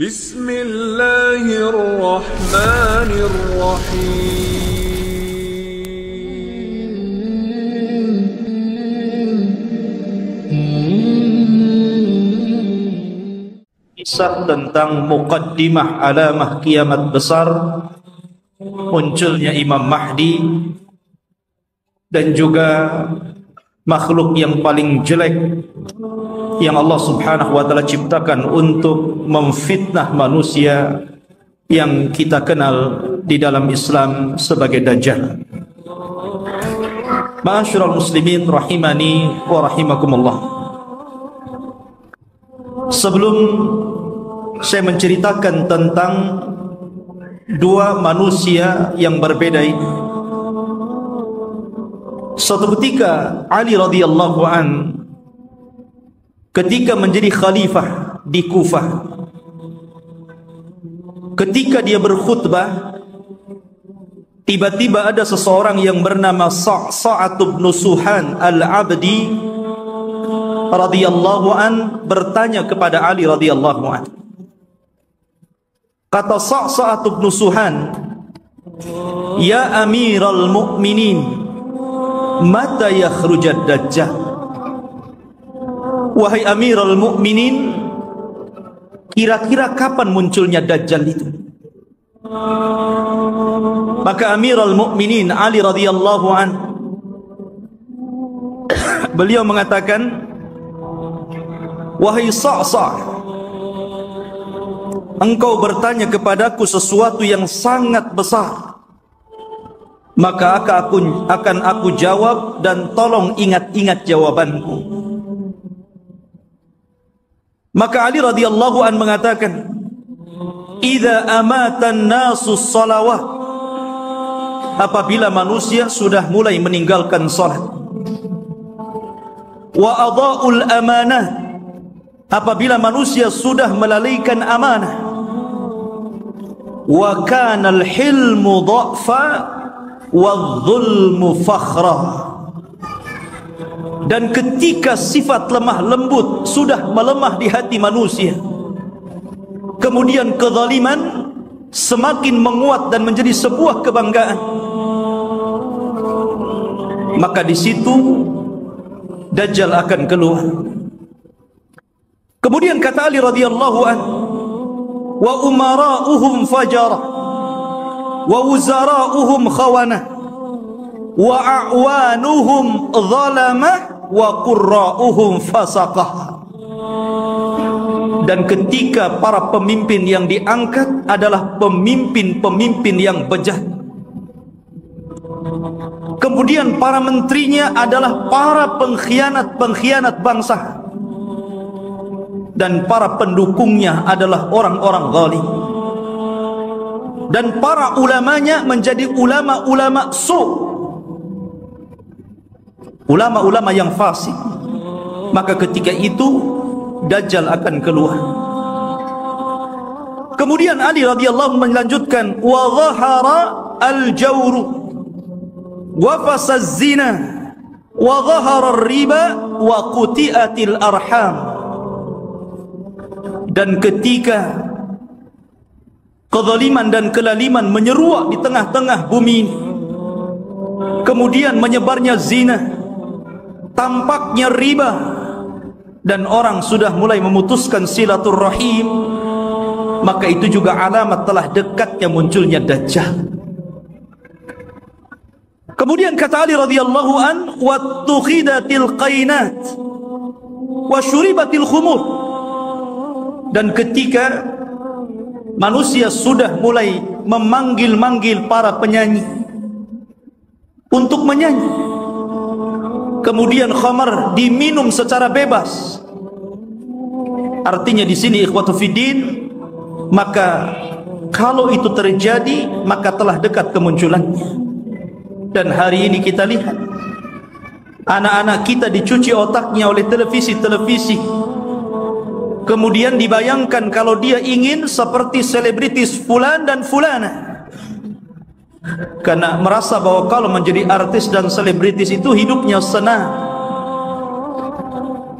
Bismillahirrahmanirrahim. Kisah tentang muqaddimah alamah kiamat besar, munculnya Imam Mahdi, dan juga makhluk yang paling jelek yang Allah Subhanahu wa taala ciptakan untuk memfitnah manusia yang kita kenal di dalam Islam sebagai Dajjal. Ma'asyiral muslimin rahimani wa rahimakumullah. Sebelum saya menceritakan tentang dua manusia yang berbeda ini, suatu ketika Ali radhiyallahu an ketika menjadi khalifah di Kufah, ketika dia berkhutbah, tiba-tiba ada seseorang yang bernama Sa'sa'ah bin Suhan al-Abdi radhiyallahu an bertanya kepada Ali radhiyallahu an. Kata Sa'sa'ah bin Suhan, "Ya Amiral Mu'minin, mata yakhrujad Dajjal?" Wahai Amirul Mukminin, kira-kira kapan munculnya Dajjal itu? Maka Amirul Mukminin Ali radhiyallahu an beliau mengatakan, "Wahai Sa'sa'ah, engkau bertanya kepadaku sesuatu yang sangat besar, maka akan aku jawab, dan tolong ingat-ingat jawabanku." Maka Ali radhiyallahu an mengatakan, "Idza amatan nasu shalawat," apabila manusia sudah mulai meninggalkan salat, "wa adha'ul amanah," apabila manusia sudah melalaikan amanah, "wa kana al-hilmu dha'fa wadh-dhulmu fakhra," dan ketika sifat lemah lembut sudah melemah di hati manusia, kemudian kezaliman semakin menguat dan menjadi sebuah kebanggaan, maka di situ Dajjal akan keluar. Kemudian kata Ali radhiyallahu an, "Wa umara'uhum fajara wa wuzara'uhum khawana wa a'wanuhum zalamah wa qurra'uhum fasaqah." Dan ketika para pemimpin yang diangkat adalah pemimpin-pemimpin yang bejat, kemudian para menterinya adalah para pengkhianat-pengkhianat bangsa, dan para pendukungnya adalah orang-orang zalim, dan para ulamanya menjadi ulama-ulama ulama-ulama yang fasik. Maka ketika itu Dajjal akan keluar. Kemudian Ali radhiyallahu melanjutkan, "Wa dhahara al-jawru wa fasaz zina wa dhahara ar-riba wa quti'atil arham." Dan ketika kezaliman dan kelaliman menyeruak di tengah-tengah bumi ini, kemudian menyebarnya zina, tampaknya riba, dan orang sudah mulai memutuskan silaturrahim, maka itu juga alamat telah dekatnya munculnya Dajjal. Kemudian kata Ali radhiyallahu an, "Wattukhidatil qainat wa syuribatil khumur." Dan ketika manusia sudah mulai memanggil-manggil para penyanyi untuk menyanyi, kemudian khamar diminum secara bebas. Artinya di sini ikhwatu fiddin, maka kalau itu terjadi maka telah dekat kemunculannya. Dan hari ini kita lihat anak-anak kita dicuci otaknya oleh televisi-televisi, kemudian dibayangkan kalau dia ingin seperti selebritis fulan dan fulana, karena merasa bahwa kalau menjadi artis dan selebritis itu hidupnya senang.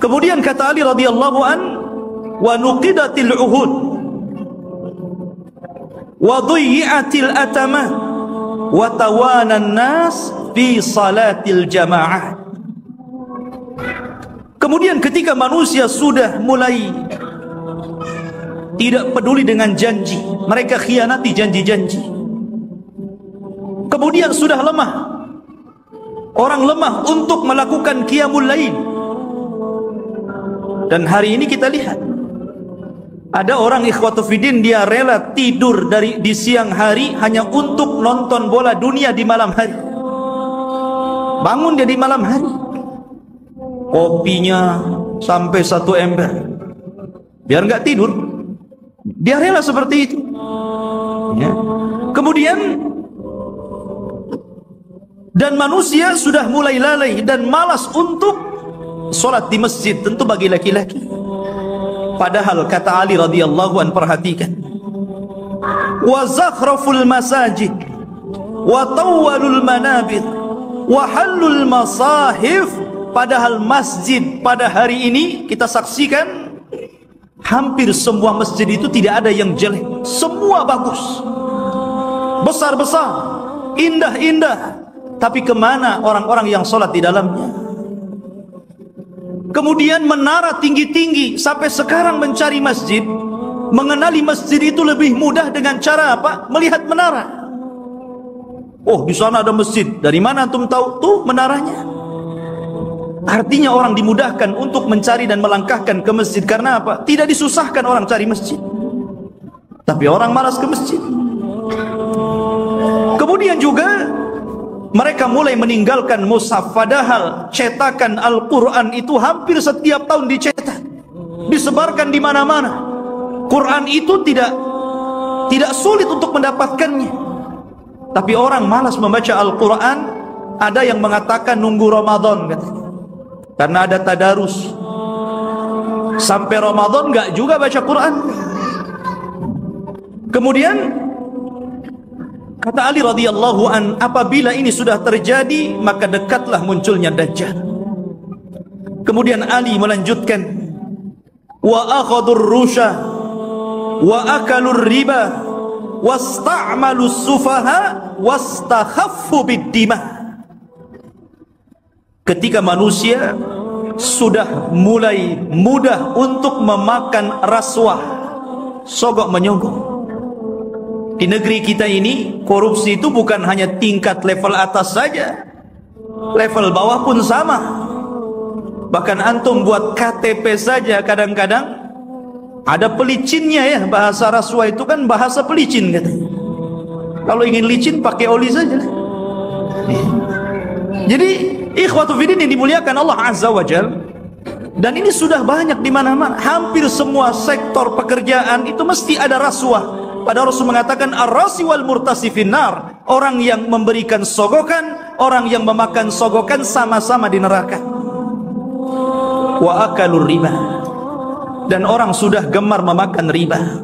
Kemudian kata Ali radhiyallahu an, "Wa nuqidatil uhud wa dhuyyatil atamah wa tawana an-nas fi salatil jamaah. Kemudian ketika manusia sudah mulai tidak peduli dengan janji, mereka khianati janji-janji. Kemudian sudah lemah, orang lemah untuk melakukan qiyamul lail. Dan hari ini kita lihat ada orang ikhwatu fiddin, dia rela tidur di siang hari hanya untuk nonton bola dunia di malam hari. Bangun dia di malam hari, kopinya sampai 1 ember biar nggak tidur. Dia rela seperti itu ya. Kemudian dan manusia sudah mulai lalai dan malas untuk solat di masjid, tentu bagi laki-laki. Padahal kata Ali radhiyallahu an, perhatikan, wa zakhraful masajid wa tawwalul manabir wa halul masahif. Padahal masjid pada hari ini kita saksikan hampir semua masjid itu tidak ada yang jelek, semua bagus, besar-besar, indah-indah. Tapi kemana orang-orang yang sholat di dalamnya? Kemudian menara tinggi-tinggi. Sampai sekarang mencari masjid, mengenali masjid itu lebih mudah dengan cara apa? Melihat menara. Oh, di sana ada masjid. Dari mana antum tahu? Tuh menaranya. Artinya orang dimudahkan untuk mencari dan melangkahkan ke masjid. Karena apa? Tidak disusahkan orang cari masjid, tapi orang malas ke masjid. Kemudian juga mereka mulai meninggalkan mushaf. Padahal cetakan Al-Quran itu hampir setiap tahun dicetak, disebarkan di mana-mana. Quran itu tidak sulit untuk mendapatkannya. Tapi orang malas membaca Al-Quran. Ada yang mengatakan nunggu Ramadan katanya, karena ada tadarus. Sampai Ramadan nggak juga baca Quran. Kemudian kata Ali radhiyallahu an, apabila ini sudah terjadi, maka dekatlah munculnya Dajjal. Kemudian Ali melanjutkan, wa akhadur rusha wa akalur riba wasta'malus sufaha wastakhaffu bid-dima. Ketika manusia sudah mulai mudah untuk memakan rasuah, sogok menyogok. Di negeri kita ini korupsi itu bukan hanya tingkat level atas saja, level bawah pun sama. Bahkan antum buat KTP saja kadang-kadang ada pelicinnya ya. Bahasa rasuah itu kan bahasa pelicin katanya. Kalau ingin licin pakai oli saja. Jadi ikhwatu fiddin yang dimuliakan Allah Azza wa Jalla, dan ini sudah banyak di mana-mana. Hampir semua sektor pekerjaan itu mesti ada rasuah. Padahal Rasul mengatakan ar-rasi wal murtasi finnar. Orang yang memberikan sogokan, orang yang memakan sogokan sama-sama di neraka. Wa akalur riba. Dan orang sudah gemar memakan riba.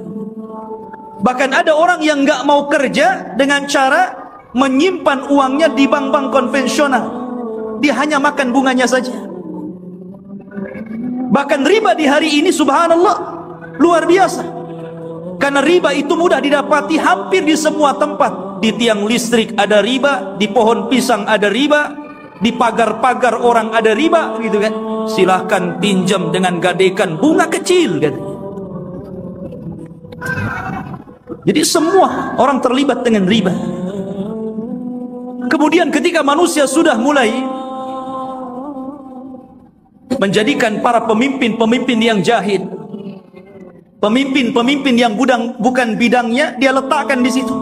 Bahkan ada orang yang nggak mau kerja dengan cara menyimpan uangnya di bank-bank konvensional. Dia hanya makan bunganya saja. Bahkan riba di hari ini subhanallah luar biasa. Karena riba itu mudah didapati hampir di semua tempat. Di tiang listrik ada riba, di pohon pisang ada riba, di pagar-pagar orang ada riba, gitu kan. Silahkan pinjam dengan gadekan bunga kecil, kan. Jadi semua orang terlibat dengan riba. Kemudian ketika manusia sudah mulai menjadikan para pemimpin-pemimpin yang jahil, pemimpin-pemimpin yang bukan bidangnya, dia letakkan di situ.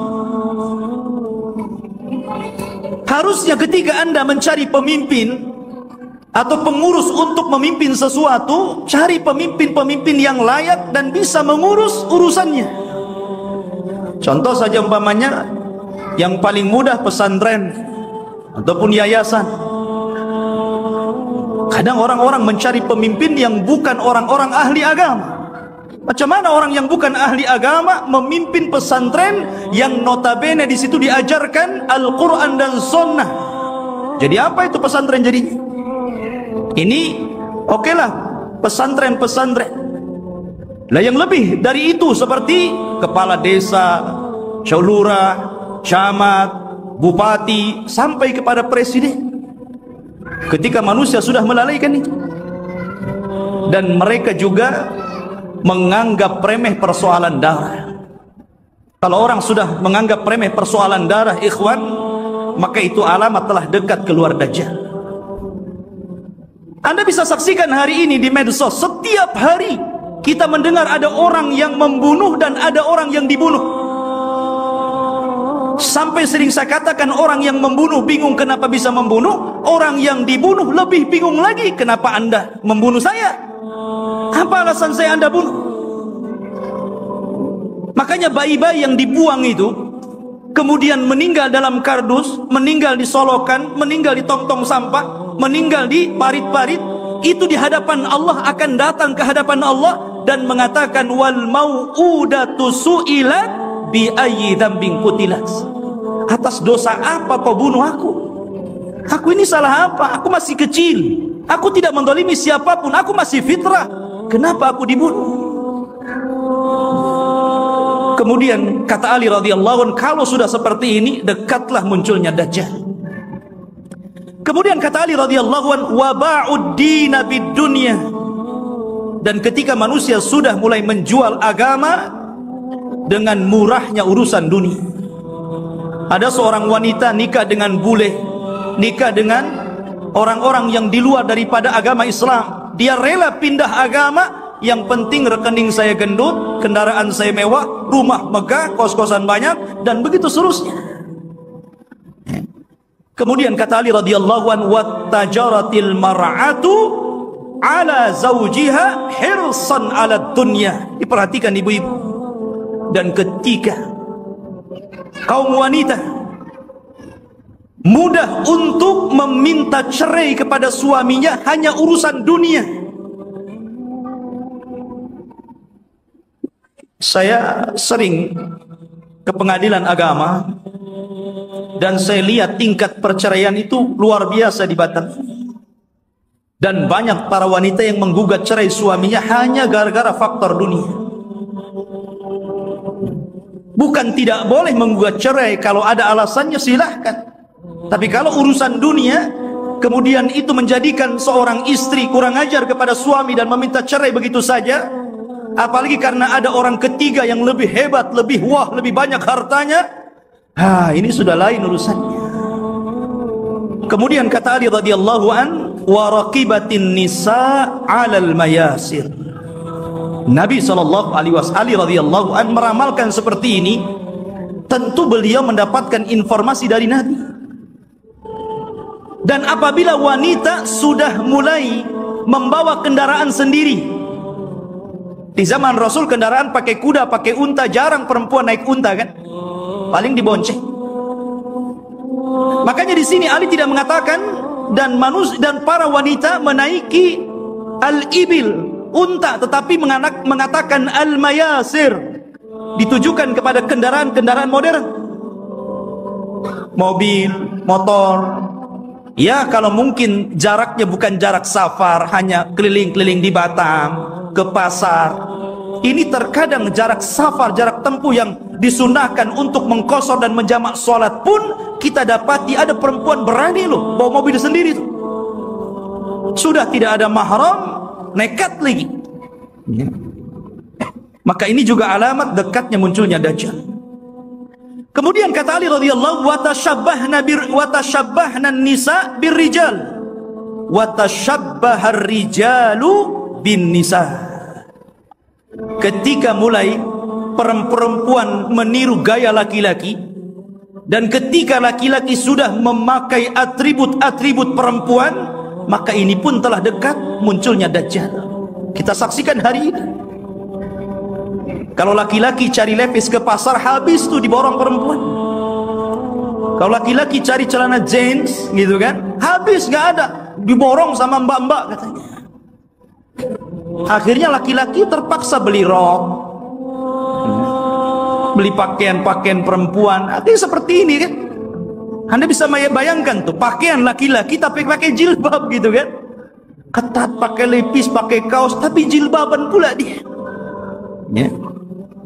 Harusnya ketika Anda mencari pemimpin atau pengurus untuk memimpin sesuatu, cari pemimpin-pemimpin yang layak dan bisa mengurus urusannya. Contoh saja umpamanya, yang paling mudah pesantren ataupun yayasan. Kadang orang-orang mencari pemimpin yang bukan orang-orang ahli agama. Macam mana orang yang bukan ahli agama memimpin pesantren yang notabene di situ diajarkan Al-Quran dan Sunnah? Jadi apa itu pesantren jadinya? Ini okelah pesantren-pesantren. Lah yang lebih dari itu seperti kepala desa, lurah, camat, bupati, sampai kepada presiden. Ketika manusia sudah melalaikan itu, dan mereka juga menganggap remeh persoalan darah. Kalau orang sudah menganggap remeh persoalan darah, ikhwan, maka itu alamat telah dekat keluar Dajjal. Anda bisa saksikan hari ini di medsos, setiap hari kita mendengar ada orang yang membunuh dan ada orang yang dibunuh. Sampai sering saya katakan, orang yang membunuh bingung kenapa bisa membunuh, orang yang dibunuh lebih bingung lagi, kenapa Anda membunuh saya? Apa alasan saya Anda bunuh? Makanya bayi-bayi yang dibuang itu kemudian meninggal dalam kardus, meninggal di solokan, meninggal di tong-tong sampah, meninggal di parit-parit, itu di hadapan Allah akan datang ke hadapan Allah dan mengatakan, wal mau'udatu su'ilat bi ayyi dzambin qutilat. Atas dosa apa kau bunuh aku? Aku ini salah apa? Aku masih kecil, aku tidak mendolimi siapapun, aku masih fitrah, kenapa aku dibunuh? Kemudian kata Ali radhiyallahu anhu, kalau sudah seperti ini, dekatlah munculnya Dajjal. Kemudian kata Ali radhiyallahu anhu, wa ba'ud dina bid dunya. Dan ketika manusia sudah mulai menjual agama dengan murahnya urusan dunia. Ada seorang wanita nikah dengan bule, nikah dengan orang-orang yang di luar daripada agama Islam. Dia rela pindah agama, yang penting rekening saya gendut, kendaraan saya mewah, rumah megah, kos-kosan banyak, dan begitu seterusnya. Kemudian kata Ali radhiyallahu anhu, wattajaratil mar'atu ala zawjiha hirsan ala dunya. Diperhatikan ibu-ibu. Dan ketika kaum wanita mudah untuk meminta cerai kepada suaminya hanya urusan dunia. Saya sering ke pengadilan agama dan saya lihat tingkat perceraian itu luar biasa di Batam. Dan banyak para wanita yang menggugat cerai suaminya hanya gara-gara faktor dunia. Bukan tidak boleh menggugat cerai, kalau ada alasannya silahkan. Tapi kalau urusan dunia, kemudian itu menjadikan seorang istri kurang ajar kepada suami dan meminta cerai begitu saja, apalagi karena ada orang ketiga yang lebih hebat, lebih wah, lebih banyak hartanya, ini sudah lain urusannya. Kemudian kata Ali radhiyallahu an, wa raqibatin nisa 'alal mayasir. Nabi sallallahu alaihi wasallam radhiyallahu an meramalkan seperti ini. Tentu beliau mendapatkan informasi dari Nabi. Dan apabila wanita sudah mulai membawa kendaraan sendiri, di zaman Rasul kendaraan pakai kuda, pakai unta, jarang perempuan naik unta kan, paling dibonceng. Makanya di sini Ali tidak mengatakan dan manusia dan para wanita menaiki al-ibil, unta, tetapi mengatakan al-mayasir, ditujukan kepada kendaraan-kendaraan modern, mobil, motor. Ya, kalau mungkin jaraknya bukan jarak safar, hanya keliling-keliling di Batam, ke pasar. Ini terkadang jarak safar, jarak tempuh yang disunahkan untuk mengqashar dan menjamak sholat pun kita dapati ada perempuan berani loh bawa mobil sendiri tuh. Sudah tidak ada mahram, nekat lagi. Maka ini juga alamat dekatnya munculnya Dajjal. Kemudian kata Ali radhiyallahu wa tashabbahna nisa birrijal wa tashabbahar rijalu bin nisa. Ketika mulai perempuan meniru gaya laki-laki, dan ketika laki-laki sudah memakai atribut-atribut perempuan, maka ini pun telah dekat munculnya Dajjal. Kita saksikan hari ini. Kalau laki-laki cari lepis ke pasar, habis tuh diborong perempuan. Kalau laki-laki cari celana jeans gitu kan, habis, nggak ada, diborong sama mbak-mbak katanya. Akhirnya laki-laki terpaksa beli rok, beli pakaian-pakaian perempuan. Artinya seperti ini kan. Anda bisa bayangkan tuh, pakaian laki-laki tapi pakai jilbab gitu kan, ketat, pakai lepis, pakai kaos, tapi jilbaban pula dia ya.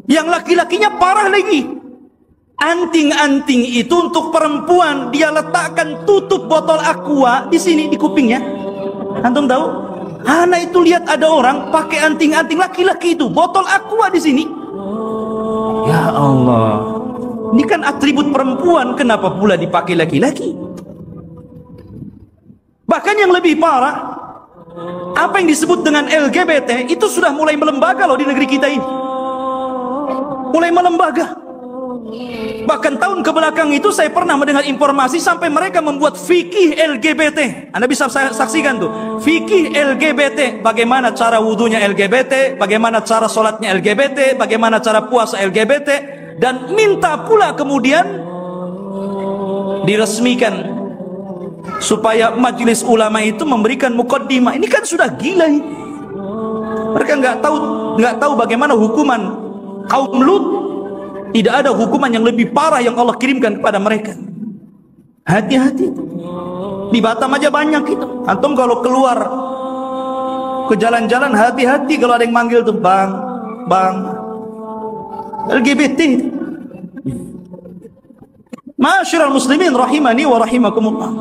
Yang laki-lakinya parah lagi, Anting-anting itu untuk perempuan, dia letakkan tutup botol aqua di sini di kupingnya. Antum tahu? Anak itu lihat ada orang pakai anting-anting laki-laki itu, botol aqua di sini. Ya Allah, ini kan atribut perempuan, kenapa pula dipakai laki-laki? Bahkan yang lebih parah, apa yang disebut dengan LGBT itu sudah mulai melembaga loh di negeri kita ini. Mulai melembaga. Bahkan tahun kebelakang itu saya pernah mendengar informasi sampai mereka membuat fikih LGBT. Anda bisa saksikan tuh, fikih LGBT, bagaimana cara wudunya LGBT, bagaimana cara sholatnya LGBT, bagaimana cara puasa LGBT, dan minta pula kemudian diresmikan supaya majelis ulama itu memberikan mukaddimah. Ini kan sudah gila ini. Mereka nggak tahu bagaimana hukuman kaum Lut. Tidak ada hukuman yang lebih parah yang Allah kirimkan kepada mereka. Hati-hati. Di Batam aja banyak itu. Antum kalau keluar ke jalan-jalan, hati-hati kalau ada yang manggil tuh, bang LGBT. Ma'asyiral muslimin rahimani wa rahimakumullah.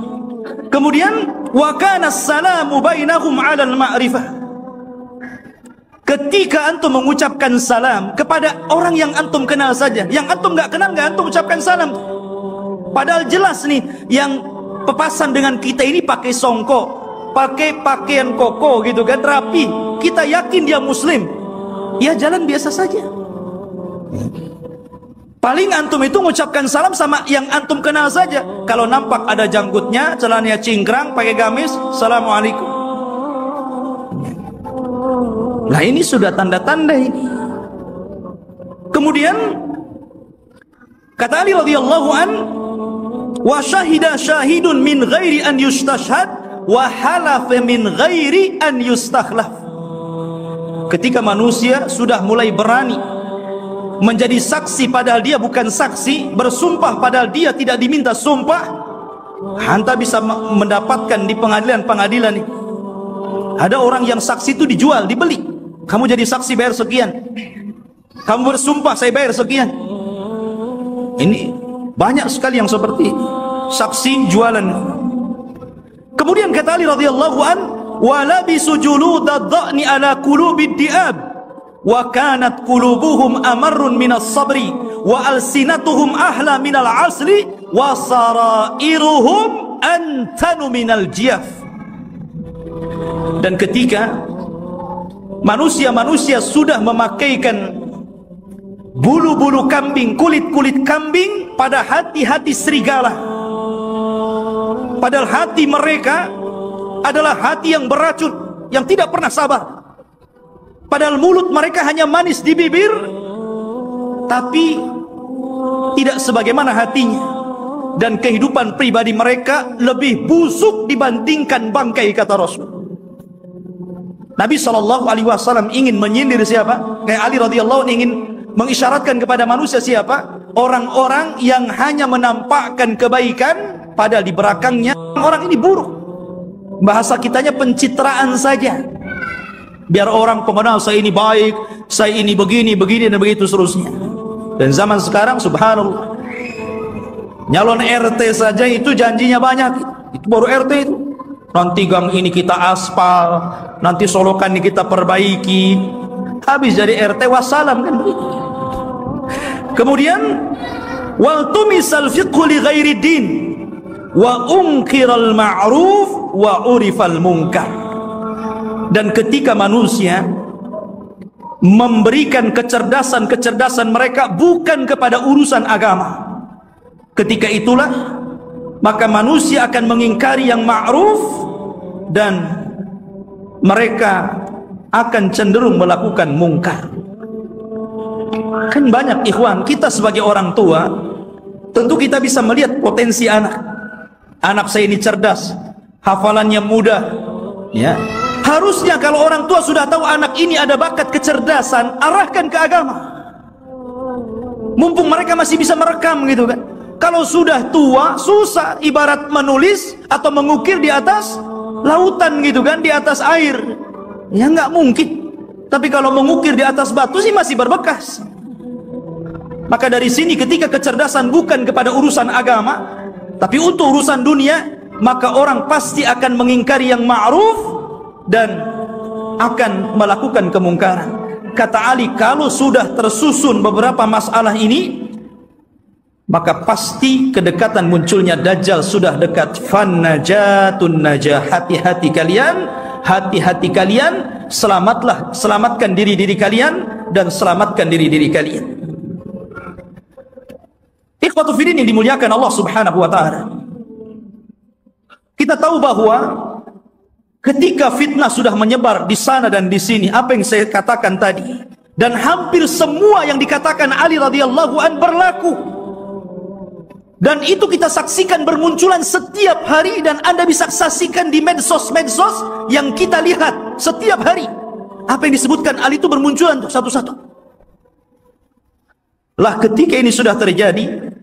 Kemudian wa kana as-salamu bainahum 'alal ma'rifah. Ketika antum mengucapkan salam kepada orang yang antum kenal saja, yang antum nggak kenal nggak antum ucapkan salam. Padahal jelas nih, yang pepasan dengan kita ini pakai songkok, pakai pakaian koko gitu kan, rapi. Kita yakin dia muslim, ya jalan biasa saja. Paling antum itu mengucapkan salam sama yang antum kenal saja. Kalau nampak ada janggutnya, celananya cingkrang, pakai gamis, assalamualaikum. Nah ini sudah tanda-tanda ini. Kemudian kata Ali radhiyallahu an, wa syahida syahidun min ghairi an yustashhad wa halafa min ghairi an yustakhlaf. Ketika manusia sudah mulai berani menjadi saksi padahal dia bukan saksi, bersumpah padahal dia tidak diminta sumpah, anda bisa mendapatkan di pengadilan-pengadilan ini. Ada orang yang saksi itu dijual, dibeli. Kamu jadi saksi bayar sekian, kamu bersumpah saya bayar sekian. Ini banyak sekali yang seperti saksi jualan. Kemudian kata Ali radhiyallahu an, wa labisu juludad dha'ni ala qulubid di'ab wa kanat qulubuhum amarrun minas sabri wa alsinatuhum ahla minal asli wa sarairuhum antanu minal jiyaf. Dan ketika manusia-manusia sudah memakaikan bulu-bulu kambing, kulit-kulit kambing pada hati-hati serigala, padahal hati mereka adalah hati yang beracun, yang tidak pernah sabar. Padahal mulut mereka hanya manis di bibir, tapi tidak sebagaimana hatinya. Dan kehidupan pribadi mereka lebih busuk dibandingkan bangkai, kata Rasul. Nabi SAW ingin menyindir siapa? Kayak Ali radhiyallahu anhu ingin mengisyaratkan kepada manusia siapa? Orang-orang yang hanya menampakkan kebaikan padahal di belakangnya orang ini buruk. Bahasa kitanya pencitraan saja. Biar orang mengenal saya ini baik, saya ini begini, begini dan begitu seterusnya. Dan zaman sekarang subhanallah, nyalon RT saja itu janjinya banyak. Itu baru RT itu. Nanti gang ini kita aspal, nanti solokan ini kita perbaiki. Habis jadi RT wassalam kan begitu. Kemudian wal tumisal fiqhu li ghairi din wa unkiral ma'ruf wa urifal munkar. Dan ketika manusia memberikan kecerdasan mereka bukan kepada urusan agama, ketika itulah maka manusia akan mengingkari yang ma'ruf dan mereka akan cenderung melakukan mungkar. Kan banyak ikhwan, kita sebagai orang tua tentu kita bisa melihat potensi anak. Anak saya ini cerdas, hafalannya mudah, ya. Harusnya kalau orang tua sudah tahu anak ini ada bakat kecerdasan, arahkan ke agama. Mumpung mereka masih bisa merekam gitu kan. Kalau sudah tua, susah, ibarat menulis atau mengukir di atas lautan gitu kan, di atas air. Ya nggak mungkin. Tapi kalau mengukir di atas batu sih masih berbekas. Maka dari sini ketika kecerdasan bukan kepada urusan agama, tapi untuk urusan dunia, maka orang pasti akan mengingkari yang ma'ruf dan akan melakukan kemungkaran. Kata Ali, kalau sudah tersusun beberapa masalah ini, maka pasti kedekatan munculnya Dajjal sudah dekat. Fannajatun najah, hati-hati kalian, selamatkan diri kalian dan selamatkan diri kalian. Ikhwatu fillah yang dimuliakan Allah Subhanahu wa taala. Kita tahu bahwa ketika fitnah sudah menyebar di sana dan di sini, apa yang saya katakan tadi, dan hampir semua yang dikatakan Ali radhiyallahu an berlaku. Dan itu kita saksikan bermunculan setiap hari, dan Anda bisa saksikan di medsos-medsos yang kita lihat setiap hari. Apa yang disebutkan Ali itu bermunculan untuk satu-satu. Lah ketika ini sudah terjadi,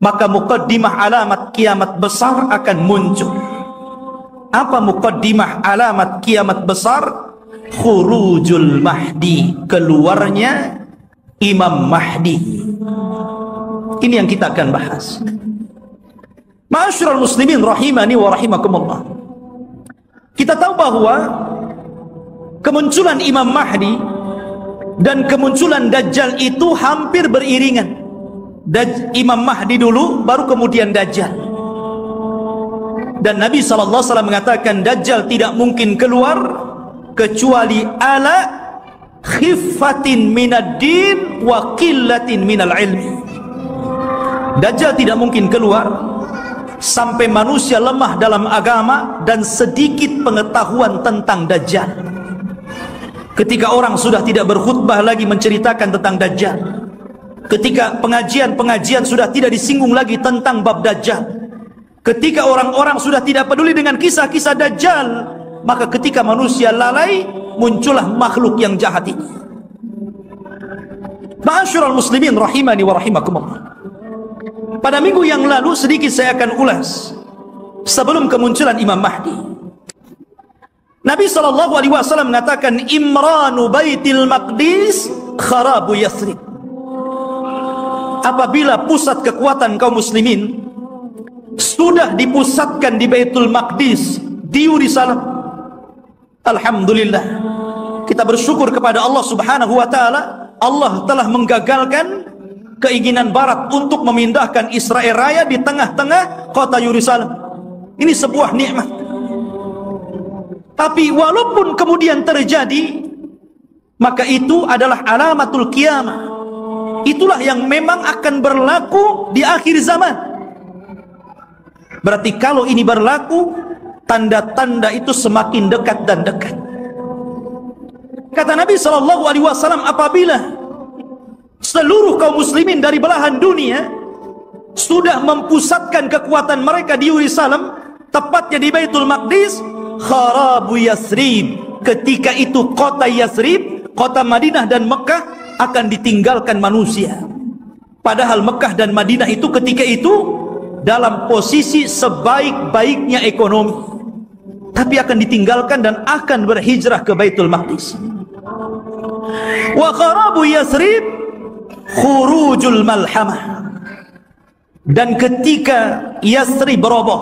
maka muqaddimah alamat kiamat besar akan muncul. Apa muqaddimah alamat kiamat besar? Khurujul Mahdi, keluarnya Imam Mahdi. Ini yang kita akan bahas. Ma'asyiral muslimin rahimani wa rahimakumullah. Kita tahu bahwa kemunculan Imam Mahdi dan kemunculan Dajjal itu hampir beriringan. Imam Mahdi dulu, baru kemudian Dajjal. Dan Nabi SAW mengatakan Dajjal tidak mungkin keluar kecuali ala khiffatin minad din wa qillatin minal ilmi. Dajjal tidak mungkin keluar sampai manusia lemah dalam agama dan sedikit pengetahuan tentang Dajjal. Ketika orang sudah tidak berkhutbah lagi menceritakan tentang Dajjal, ketika pengajian-pengajian sudah tidak disinggung lagi tentang bab Dajjal, ketika orang-orang sudah tidak peduli dengan kisah-kisah Dajjal, maka ketika manusia lalai, muncullah makhluk yang jahat ini. Ma'asyiral muslimin rahimani wa rahimakumullah. Pada minggu yang lalu sedikit saya akan ulas sebelum kemunculan Imam Mahdi. Nabi SAW mengatakan Imranu Baitil Maqdis kharabu Yathrib. Apabila pusat kekuatan kaum muslimin sudah dipusatkan di Baitul Maqdis, di Yerusalem, alhamdulillah kita bersyukur kepada Allah Subhanahu wa taala. Allah telah menggagalkan keinginan barat untuk memindahkan Israel Raya di tengah-tengah kota Yerusalem. Ini sebuah nikmat. Tapi walaupun kemudian terjadi, maka itu adalah alamatul qiyamah. Itulah yang memang akan berlaku di akhir zaman. Berarti kalau ini berlaku, tanda-tanda itu semakin dekat dan dekat. Kata Nabi SAW, apabila seluruh kaum muslimin dari belahan dunia sudah mempusatkan kekuatan mereka di Yerusalem, tepatnya di Baitul Maqdis, kharabu Yathrib. Ketika itu kota Yathrib, kota Madinah dan Mekah akan ditinggalkan manusia. Padahal Mekah dan Madinah itu ketika itu dalam posisi sebaik-baiknya ekonomi, tapi akan ditinggalkan dan akan berhijrah ke Baitul Maqdis. Wa kharabu Yathrib khurujul malhamah. Dan ketika Yathrib roboh,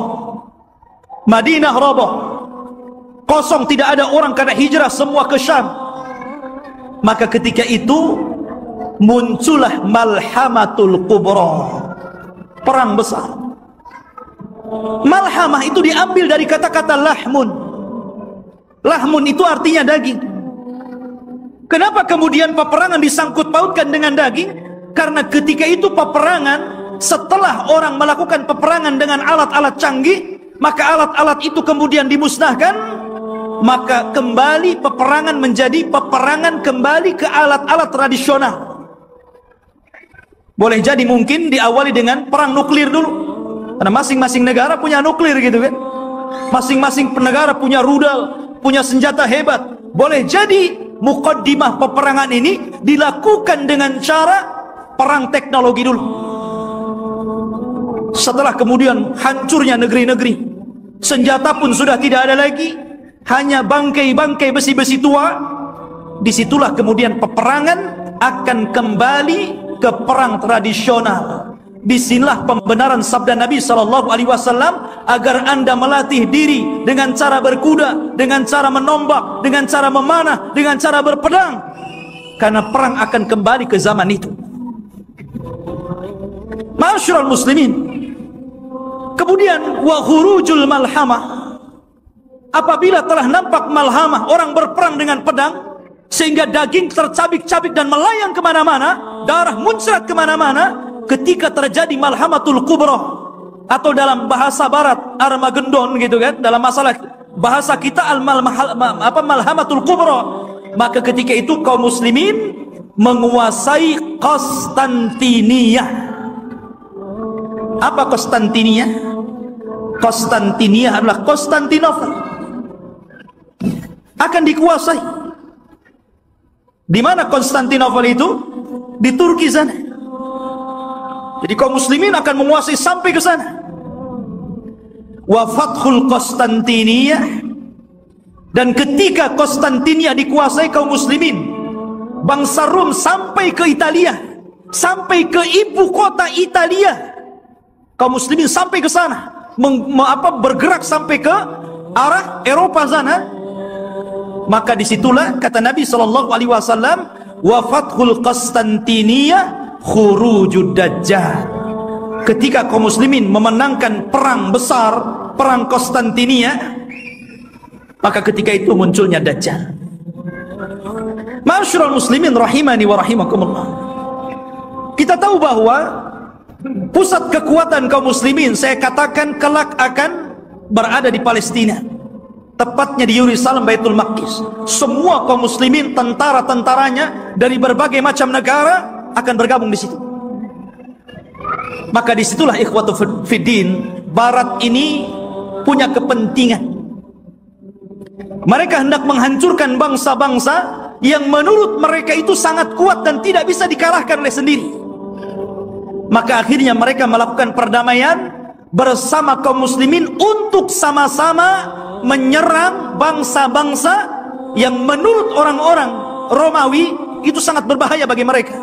Madinah roboh, kosong, tidak ada orang karena hijrah semua ke Syam, maka ketika itu muncullah malhamatul kubra, perang besar. Malhamah itu diambil dari kata-kata lahmun. Lahmun itu artinya daging. Kenapa kemudian peperangan disangkut pautkan dengan daging? Karena ketika itu peperangan, setelah orang melakukan peperangan dengan alat-alat canggih, maka alat-alat itu kemudian dimusnahkan, maka kembali peperangan menjadi peperangan kembali ke alat-alat tradisional. Boleh jadi mungkin diawali dengan perang nuklir dulu, karena masing-masing negara punya nuklir gitu kan, masing-masing negara punya rudal, punya senjata hebat. Boleh jadi muqaddimah peperangan ini dilakukan dengan cara perang teknologi dulu. Setelah kemudian hancurnya negeri-negeri, senjata pun sudah tidak ada lagi, hanya bangkai-bangkai besi-besi tua. Disitulah kemudian peperangan akan kembali ke perang tradisional. Disinilah pembenaran sabda Nabi SAW agar anda melatih diri dengan cara berkuda, dengan cara menombak, dengan cara memanah, dengan cara berpedang. Karena perang akan kembali ke zaman itu. Ma'asyiral muslimin. Kemudian wa khurujul malhamah. Apabila telah nampak malhamah, orang berperang dengan pedang, sehingga daging tercabik-cabik dan melayang kemana-mana, darah muncrat kemana-mana. Ketika terjadi malhamatul kubra, atau dalam bahasa barat Armageddon gitu kan, dalam masalah bahasa kita malhamatul kubra, maka ketika itu kaum muslimin menguasai Konstantinia. Apa Konstantinia? Konstantinia adalah Konstantinopel. Akan dikuasai. Di mana Konstantinopel itu? Di Turki sana. Jadi kaum muslimin akan menguasai sampai ke sana. Wa fathul Konstantinia, dan ketika Konstantinia dikuasai kaum muslimin, bangsa Rom sampai ke Italia, sampai ke ibu kota Italia. Kaum muslimin sampai ke sana, bergerak sampai ke arah Eropa sana. Maka disitulah kata Nabi SAW, wa fathul Konstantinia khurujud dajjal. Ketika kaum muslimin memenangkan perang besar, perang Konstantinia, maka ketika itu munculnya dajjal. Ma'asyiral muslimin rahimani wa rahimakumullah. Kita tahu bahwa pusat kekuatan kaum muslimin, saya katakan kelak akan berada di Palestina, tepatnya di Yerusalem, Baitul Maqdis. Semua kaum muslimin, tentara-tentaranya dari berbagai macam negara akan bergabung di situ. Maka disitulah ikhwatu fiddin, Barat ini punya kepentingan. Mereka hendak menghancurkan bangsa-bangsa yang menurut mereka itu sangat kuat dan tidak bisa dikalahkan oleh sendiri. Maka akhirnya mereka melakukan perdamaian bersama kaum muslimin untuk sama-sama menyerang bangsa-bangsa yang menurut orang-orang Romawi itu sangat berbahaya bagi mereka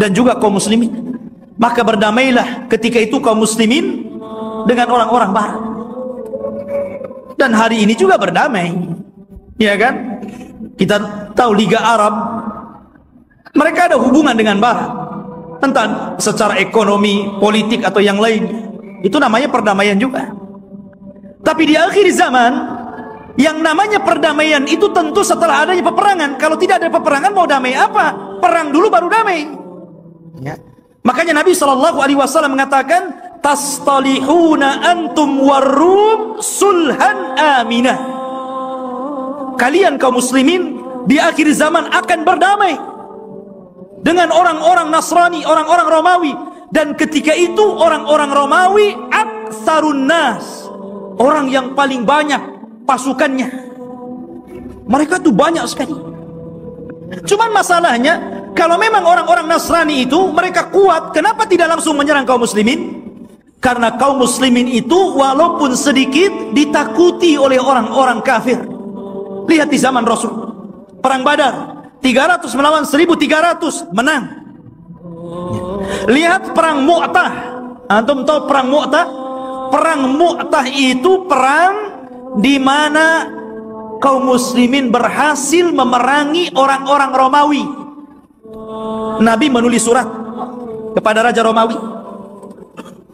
dan juga kaum muslimin. Maka berdamailah ketika itu kaum muslimin dengan orang-orang barat. Dan hari ini juga berdamai, ya kan? Kita tahu Liga Arab, mereka ada hubungan dengan barat, entah secara ekonomi, politik atau yang lain. Itu namanya perdamaian juga. Tapi di akhir zaman, yang namanya perdamaian itu tentu setelah adanya peperangan. Kalau tidak ada peperangan, mau damai apa? Perang dulu baru damai. Ya. Makanya Nabi SAW mengatakan, tastalihuna antum warum sulhan aminah. Kalian kaum muslimin di akhir zaman akan berdamai dengan orang-orang Nasrani, orang-orang Romawi. Dan ketika itu orang-orang Romawi aktsarun nas, orang yang paling banyak pasukannya. Mereka tuh banyak sekali. Cuman masalahnya, kalau memang orang-orang Nasrani itu mereka kuat, kenapa tidak langsung menyerang kaum muslimin? Karena kaum muslimin itu walaupun sedikit ditakuti oleh orang-orang kafir. Lihat di zaman Rasul, perang Badar, 300 melawan 1.300, menang. Lihat perang Mu'tah. Antum tahu perang Mu'tah? Perang Mu'tah itu perang di mana kaum muslimin berhasil memerangi orang-orang Romawi. Nabi menulis surat kepada Raja Romawi.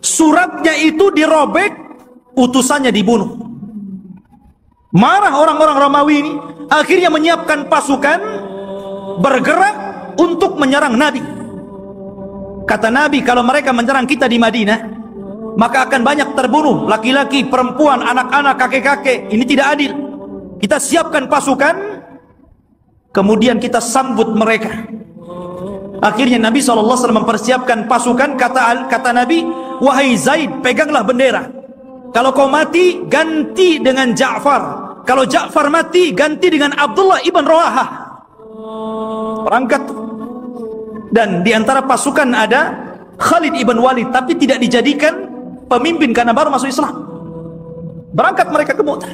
Suratnya itu dirobek, utusannya dibunuh. Marah orang-orang Romawi ini, akhirnya menyiapkan pasukan bergerak untuk menyerang Nabi. Kata Nabi, kalau mereka menyerang kita di Madinah, maka akan banyak terbunuh, laki-laki, perempuan, anak-anak, kakek-kakek. Ini tidak adil. Kita siapkan pasukan, kemudian kita sambut mereka. Akhirnya Nabi SAW mempersiapkan pasukan. Kata Nabi, wahai Zaid, peganglah bendera. Kalau kau mati, ganti dengan Ja'far. Kalau Ja'far mati, ganti dengan Abdullah ibn Rawahah. Perangkat. Dan di antara pasukan ada Khalid ibn Walid, tapi tidak dijadikan pemimpin karena baru masuk Islam. Berangkat mereka ke Mu'tah.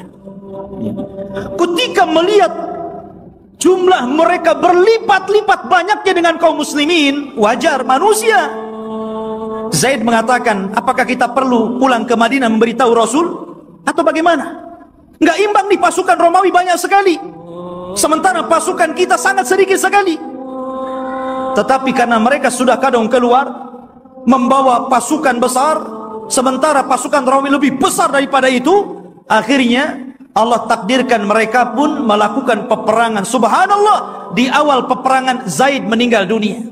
Ketika melihat jumlah mereka berlipat-lipat banyaknya dengan kaum muslimin, wajar, manusia. Zaid mengatakan, apakah kita perlu pulang ke Madinah memberitahu Rasul? Atau bagaimana? Nggak imbang nih, pasukan Romawi banyak sekali, sementara pasukan kita sangat sedikit sekali. Tetapi karena mereka sudah kadang keluar membawa pasukan besar, sementara pasukan Romawi lebih besar daripada itu, akhirnya Allah takdirkan mereka pun melakukan peperangan. Subhanallah, di awal peperangan Zaid meninggal dunia.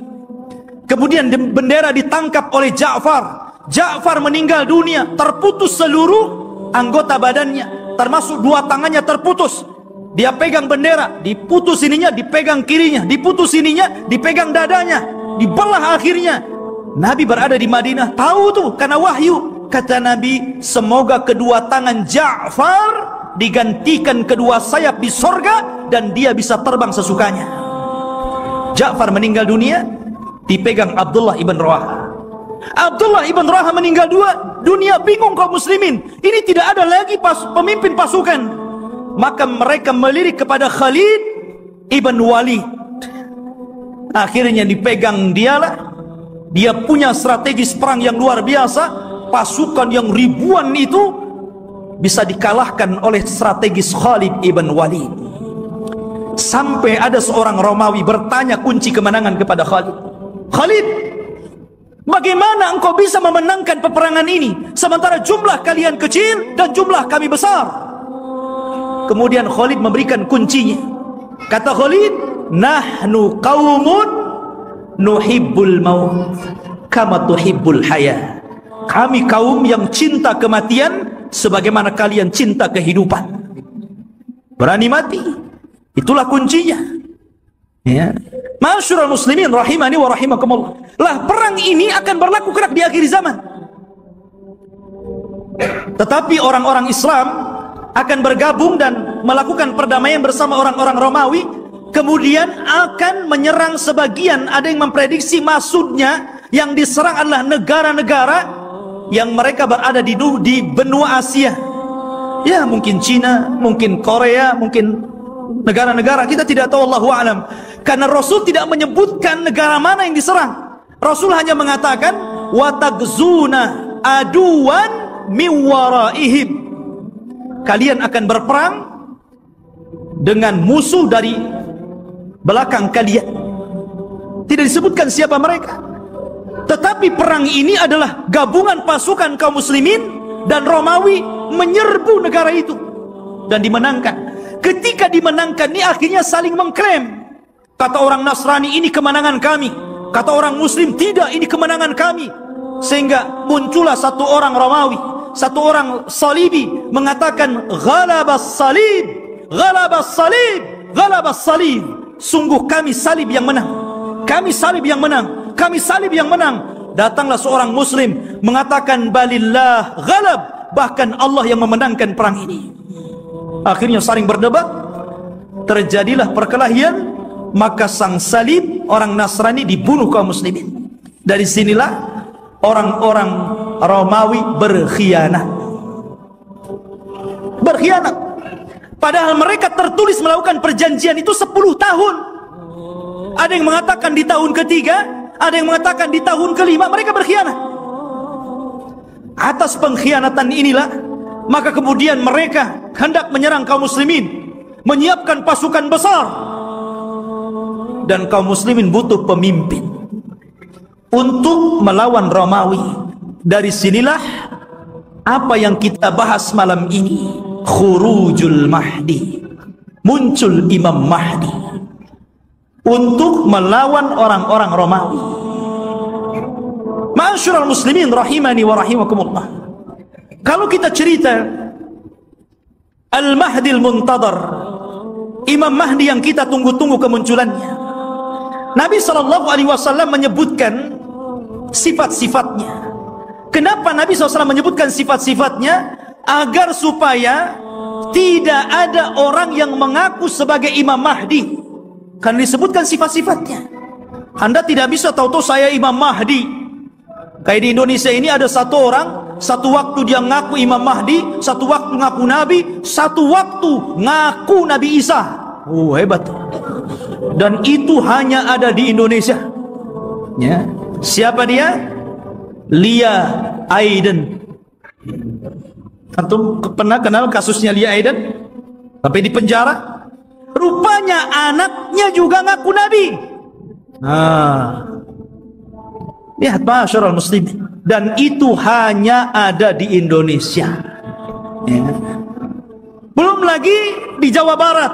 Kemudian bendera ditangkap oleh Ja'far. Ja'far meninggal dunia, terputus seluruh anggota badannya, termasuk dua tangannya terputus. Dia pegang bendera, diputus ininya, dipegang kirinya, diputus ininya, dipegang dadanya, dibelah akhirnya. Nabi berada di Madinah, tahu tuh karena wahyu. Kata Nabi, semoga kedua tangan Ja'far digantikan kedua sayap di sorga dan dia bisa terbang sesukanya. Ja'far meninggal dunia, dipegang Abdullah ibn Rawaha. Abdullah ibn Rawaha meninggal dunia, bingung kaum muslimin. Ini tidak ada lagi pemimpin pasukan. Maka mereka melirik kepada Khalid ibn Walid. Akhirnya dipegang dialah. Dia punya strategis perang yang luar biasa. Pasukan yang ribuan itu bisa dikalahkan oleh strategis Khalid ibn Walid. Sampai ada seorang Romawi bertanya kunci kemenangan kepada Khalid. Khalid, bagaimana engkau bisa memenangkan peperangan ini sementara jumlah kalian kecil dan jumlah kami besar? Kemudian Khalid memberikan kuncinya. Kata Khalid, nahnu qaumun nuhibbul maut kama tuhibbul haya. Kami kaum yang cinta kematian sebagaimana kalian cinta kehidupan. Berani mati, itulah kuncinya. Ya. Ma'asyiral muslimin rahimani wa rahimakumullah. Lah perang ini akan berlaku kelak di akhir zaman. Tetapi orang-orang Islam akan bergabung dan melakukan perdamaian bersama orang-orang Romawi, kemudian akan menyerang sebagian. Ada yang memprediksi maksudnya yang diserang adalah negara-negara yang mereka berada di benua Asia. Ya, mungkin Cina, mungkin Korea, mungkin negara-negara kita tidak tahu, Allahu a'lam. Karena Rasul tidak menyebutkan negara mana yang diserang. Rasul hanya mengatakan wa tagzuna aduwan min waraihim. Kalian akan berperang dengan musuh dari belakang kalian. Tidak disebutkan siapa mereka. Tetapi perang ini adalah gabungan pasukan kaum muslimin dan Romawi menyerbu negara itu dan dimenangkan. Ketika dimenangkan ini akhirnya saling mengklaim. Kata orang Nasrani, ini kemenangan kami. Kata orang Muslim, tidak, ini kemenangan kami. Sehingga muncullah satu orang Romawi, satu orang Salibi mengatakan, ghalabas salib, ghalabas salib, ghalabas salib. Sungguh kami salib yang menang. Kami salib yang menang. Kami salib yang menang. Datanglah seorang Muslim mengatakan, balillah ghalab, bahkan Allah yang memenangkan perang ini. Akhirnya saling berdebat, terjadilah perkelahian. Maka sang salib, orang Nasrani, dibunuh kaum muslimin. Dari sinilah orang-orang Romawi berkhianat. Berkhianat. Padahal mereka tertulis melakukan perjanjian itu 10 tahun. Ada yang mengatakan di tahun ketiga, ada yang mengatakan di tahun kelima. Mereka berkhianat. Atas pengkhianatan inilah, maka kemudian mereka hendak menyerang kaum muslimin, menyiapkan pasukan besar. Dan kaum muslimin butuh pemimpin untuk melawan Romawi. Dari sinilah apa yang kita bahas malam ini, khurujul Mahdi. Muncul Imam Mahdi untuk melawan orang-orang Romawi. Ma'asyiral muslimin rahimani wa rahimakumullah. Kalau kita cerita Al-Mahdi Al-Muntadhar, Imam Mahdi yang kita tunggu-tunggu kemunculannya, Nabi SAW menyebutkan sifat-sifatnya. Kenapa Nabi SAW menyebutkan sifat-sifatnya? Agar supaya tidak ada orang yang mengaku sebagai Imam Mahdi, karena disebutkan sifat-sifatnya. Anda tidak bisa tahu-tahu saya Imam Mahdi. Kayak di Indonesia ini ada satu orang, satu waktu dia ngaku Imam Mahdi, satu waktu ngaku Nabi, satu waktu ngaku Nabi Isa. Hebat. Dan itu hanya ada di Indonesia. Ya. Siapa dia? Lia Aiden. Antum pernah kenal kasusnya Lia Aiden? Sampai di penjara. Rupanya anaknya juga ngaku Nabi. Lihat masyarakat muslimin. Dan itu hanya ada di Indonesia. Ya. Belum lagi di Jawa Barat.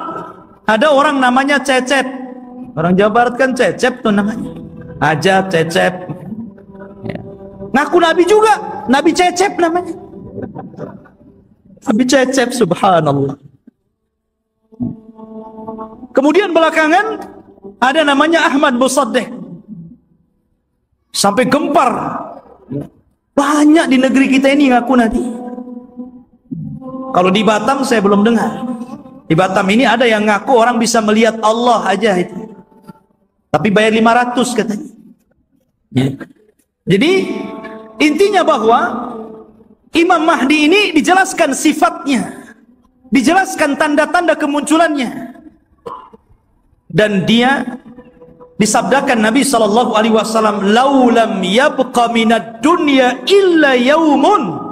Ada orang namanya Cecep. Orang Jawa Barat kan Cecep tuh namanya. Aja Cecep. Ya. Ngaku Nabi juga. Nabi Cecep namanya. Nabi Cecep, subhanallah. Kemudian belakangan ada namanya Ahmad Musaddeh. Sampai gempar. Banyak di negeri kita ini ngaku Nabi. Kalau di Batam saya belum dengar. Di Batam ini ada yang ngaku orang bisa melihat Allah aja itu. Tapi bayar 500 katanya. Ya. Jadi intinya bahwa Imam Mahdi ini dijelaskan sifatnya, dijelaskan tanda-tanda kemunculannya. Dan dia disabdakan Nabi SAW, laulam yabqa minad dunya illa yaumun.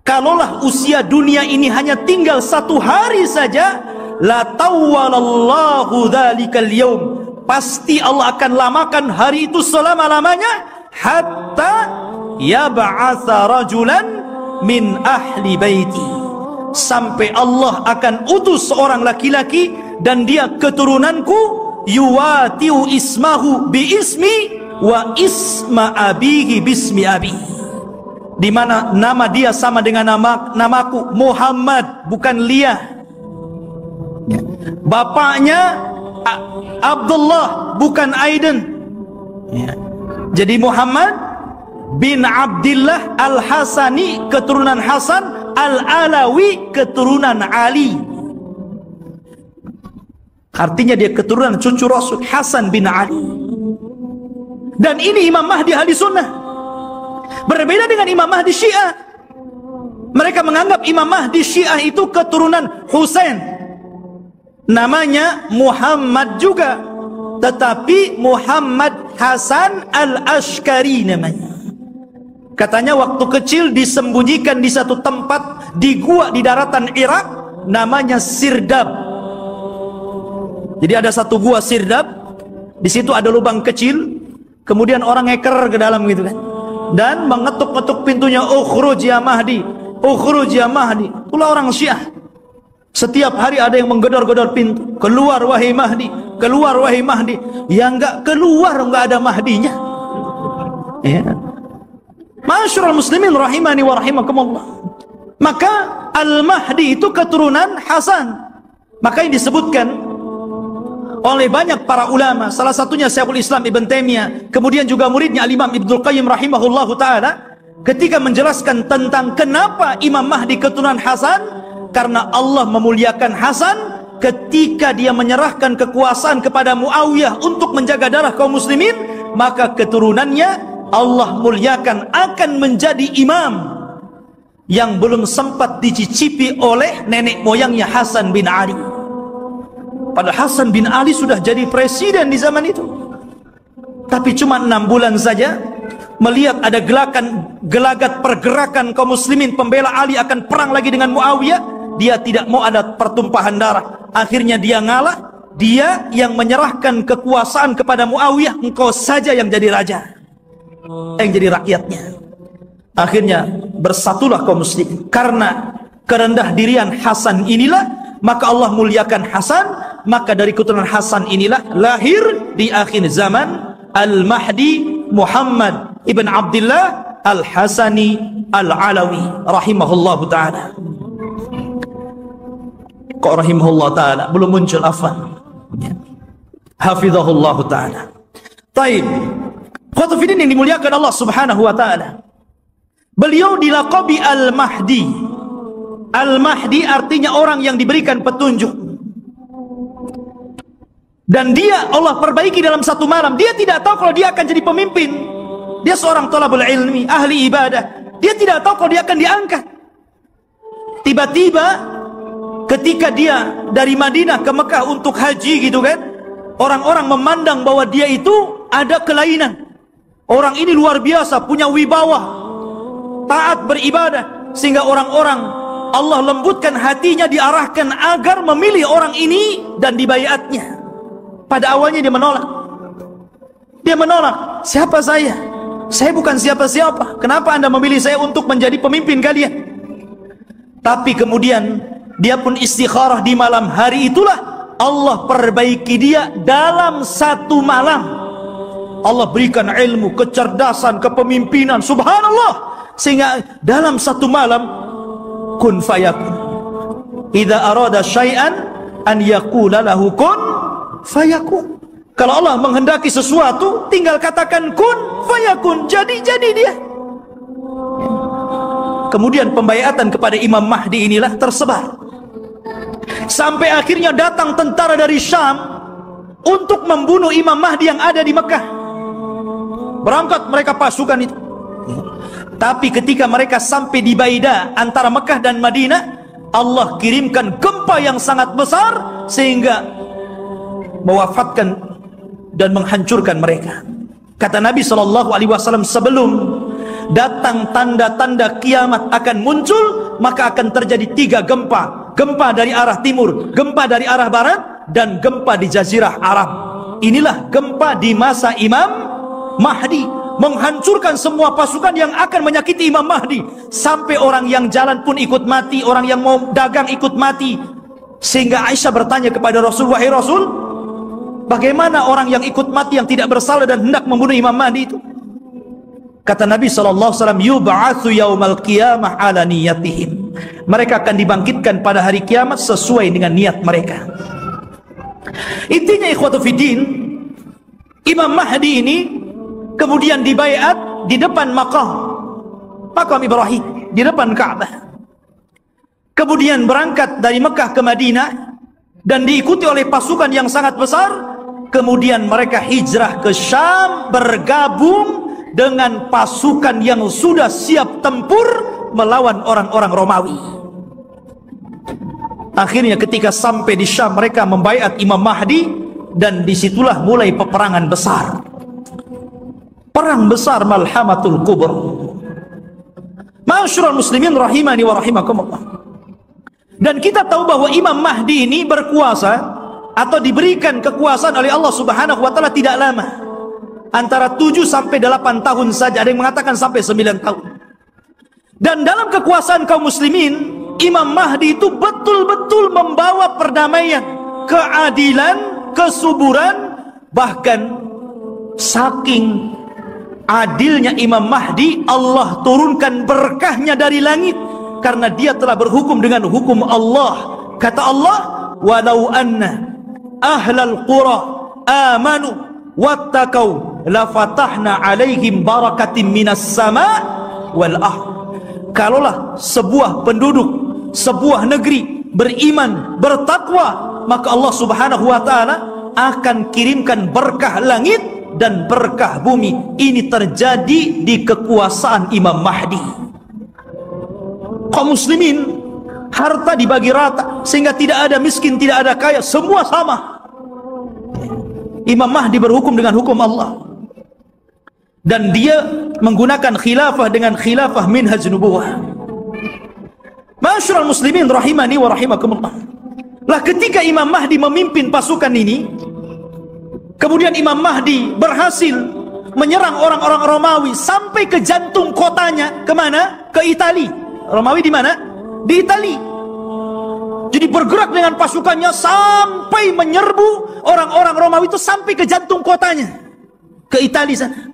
Kalaulah usia dunia ini hanya tinggal 1 hari saja, la tawwalallahu dzalikal yaum. Pasti Allah akan lamakan hari itu selama-lamanya, hatta yab'atsa rajulan min ahli baiti. Sampai Allah akan utus seorang laki-laki dan dia keturunanku, yuwatiu ismahu bi ismi wa isma abihi bismi abi. Di mana nama dia sama dengan namaku, Muhammad, bukan Lia. Bapaknya Abdullah, bukan Aiden. Jadi Muhammad bin Abdillah Al-Hasani, keturunan Hasan, Al-Alawi, keturunan Ali. Artinya dia keturunan cucu Rasul, Hasan bin Ali. Dan ini Imam Mahdi ahli sunnah. Berbeda dengan Imam Mahdi Syiah. Mereka menganggap Imam Mahdi Syiah itu keturunan Husain. Namanya Muhammad juga, tetapi Muhammad Hasan Al-Ashkari namanya. Katanya waktu kecil disembunyikan di satu tempat di gua di daratan Irak, namanya Sirdab. Jadi ada satu gua Sirdab, di situ ada lubang kecil, kemudian orang ngeker ke dalam gitu kan, dan mengetuk-ketuk pintunya, ukhruj ya Mahdi, ukhruj ya Mahdi. Itulah orang Syiah. Setiap hari ada yang menggedor-gedor pintu, keluar wahai Mahdi, keluar wahai Mahdi. Yang enggak keluar enggak ada Mahdinya. Ya. Masyarul muslimin rahimani wa rahimakumullah. Maka Al-Mahdi itu keturunan Hasan. Maka yang disebutkan oleh banyak para ulama, salah satunya Syekhul Islam Ibn Taimiyah, kemudian juga muridnya Al-Imam Ibnul Qayyim rahimahullahu ta'ala, ketika menjelaskan tentang kenapa Imam Mahdi keturunan Hasan, karena Allah memuliakan Hasan ketika dia menyerahkan kekuasaan kepada Muawiyah untuk menjaga darah kaum muslimin, maka keturunannya Allah muliakan akan menjadi imam yang belum sempat dicicipi oleh nenek moyangnya Hasan bin Ali. Padahal Hasan bin Ali sudah jadi presiden di zaman itu. Tapi cuma 6 bulan saja, melihat ada gelagat pergerakan kaum muslimin pembela Ali akan perang lagi dengan Muawiyah, dia tidak mau ada pertumpahan darah. Akhirnya dia ngalah, dia yang menyerahkan kekuasaan kepada Muawiyah, engkau saja yang jadi raja, yang jadi rakyatnya. Akhirnya bersatulah kaum muslim. Karena kerendah dirian Hasan inilah, maka Allah muliakan Hasan. Maka dari keturunan Hasan inilah lahir di akhir zaman Al-Mahdi Muhammad ibn Abdillah Al-Hasani Al-Alawi rahimahullahu ta'ala. Kok rahimahullah ta'ala belum muncul, afwan, hafizahullahu ta'ala. Taib, khotufidin yang dimuliakan Allah subhanahu wa ta'ala, beliau dilaqabi Al-Mahdi. Al-Mahdi artinya orang yang diberikan petunjuk. Dan dia Allah perbaiki dalam satu malam. Dia tidak tahu kalau dia akan jadi pemimpin. Dia seorang thalabul ilmi, ahli ibadah. Dia tidak tahu kalau dia akan diangkat. Tiba-tiba ketika dia dari Madinah ke Mekah untuk haji gitu kan, orang-orang memandang bahwa dia itu ada kelainan. Orang ini luar biasa, punya wibawa, taat beribadah, sehingga orang-orang Allah lembutkan hatinya, diarahkan agar memilih orang ini dan dibaiatnya. Pada awalnya dia menolak. Dia menolak. Siapa saya? Saya bukan siapa-siapa. Kenapa Anda memilih saya untuk menjadi pemimpin kalian? Tapi kemudian dia pun istikharah di malam hari itulah Allah perbaiki dia dalam satu malam. Allah berikan ilmu, kecerdasan, kepemimpinan, subhanallah, sehingga dalam satu malam kun fayakun. Idza arada syai'an an yaqula lahu kun fayakun. Kalau Allah menghendaki sesuatu, tinggal katakan kun fayakun, jadi dia. Kemudian pembaiatan kepada Imam Mahdi inilah tersebar, sampai akhirnya datang tentara dari Syam untuk membunuh Imam Mahdi yang ada di Mekah. Berangkat mereka pasukan itu. Tapi ketika mereka sampai di Baida antara Mekah dan Madinah, Allah kirimkan gempa yang sangat besar sehingga mewafatkan dan menghancurkan mereka. Kata Nabi SAW, sebelum datang tanda-tanda kiamat akan muncul, maka akan terjadi 3 gempa. Gempa dari arah timur, gempa dari arah barat, dan gempa di Jazirah Arab. Inilah gempa di masa Imam Mahdi, menghancurkan semua pasukan yang akan menyakiti Imam Mahdi. Sampai orang yang jalan pun ikut mati, orang yang mau dagang ikut mati. Sehingga Aisyah bertanya kepada Rasul, wahai Rasul, bagaimana orang yang ikut mati yang tidak bersalah dan hendak membunuh Imam Mahdi itu? Kata Nabi SAW, yub'atsu yaumal qiyamah ala niyatihim. Mereka akan dibangkitkan pada hari kiamat sesuai dengan niat mereka. Intinya ikhwatu fiddin, Imam Mahdi ini kemudian dibaiat di depan makam Ibrahim, di depan Ka'bah. Kemudian berangkat dari Mekah ke Madinah dan diikuti oleh pasukan yang sangat besar. Kemudian mereka hijrah ke Syam, bergabung dengan pasukan yang sudah siap tempur melawan orang-orang Romawi. Akhirnya ketika sampai di Syam, mereka membaiat Imam Mahdi, dan disitulah mulai peperangan besar. Perang besar Malhamatul Kubra. Ma'asyiral muslimin rahimani wa rahimakumullah. Dan kita tahu bahwa Imam Mahdi ini berkuasa atau diberikan kekuasaan oleh Allah Subhanahu wa taala tidak lama. Antara 7 sampai 8 tahun saja, ada yang mengatakan sampai 9 tahun. Dan dalam kekuasaan kaum muslimin, Imam Mahdi itu betul-betul membawa perdamaian, keadilan, kesuburan. Bahkan saking adilnya Imam Mahdi, Allah turunkan berkahnya dari langit, karena dia telah berhukum dengan hukum Allah. Kata Allah, walau anna ahlal qura amanu wattaqau lafatahna alaihim barakatim minas sama wal ard. Kalaulah sebuah penduduk, sebuah negeri beriman, bertakwa, maka Allah Subhanahu wa taala akan kirimkan berkah langit dan berkah bumi. Ini terjadi di kekuasaan Imam Mahdi. Kaum muslimin, harta dibagi rata sehingga tidak ada miskin, tidak ada kaya, semua sama. Imam Mahdi berhukum dengan hukum Allah, dan dia menggunakan khilafah dengan khilafah minhaj nubuwah. Ma'asyiral muslimin rahimani wa rahimakumullah. Lah ketika Imam Mahdi memimpin pasukan ini, kemudian Imam Mahdi berhasil menyerang orang-orang Romawi sampai ke jantung kotanya. Kemana? Ke Itali. Romawi di mana? Di Itali. Jadi bergerak dengan pasukannya sampai menyerbu orang-orang Romawi itu sampai ke jantung kotanya, ke Itali sana.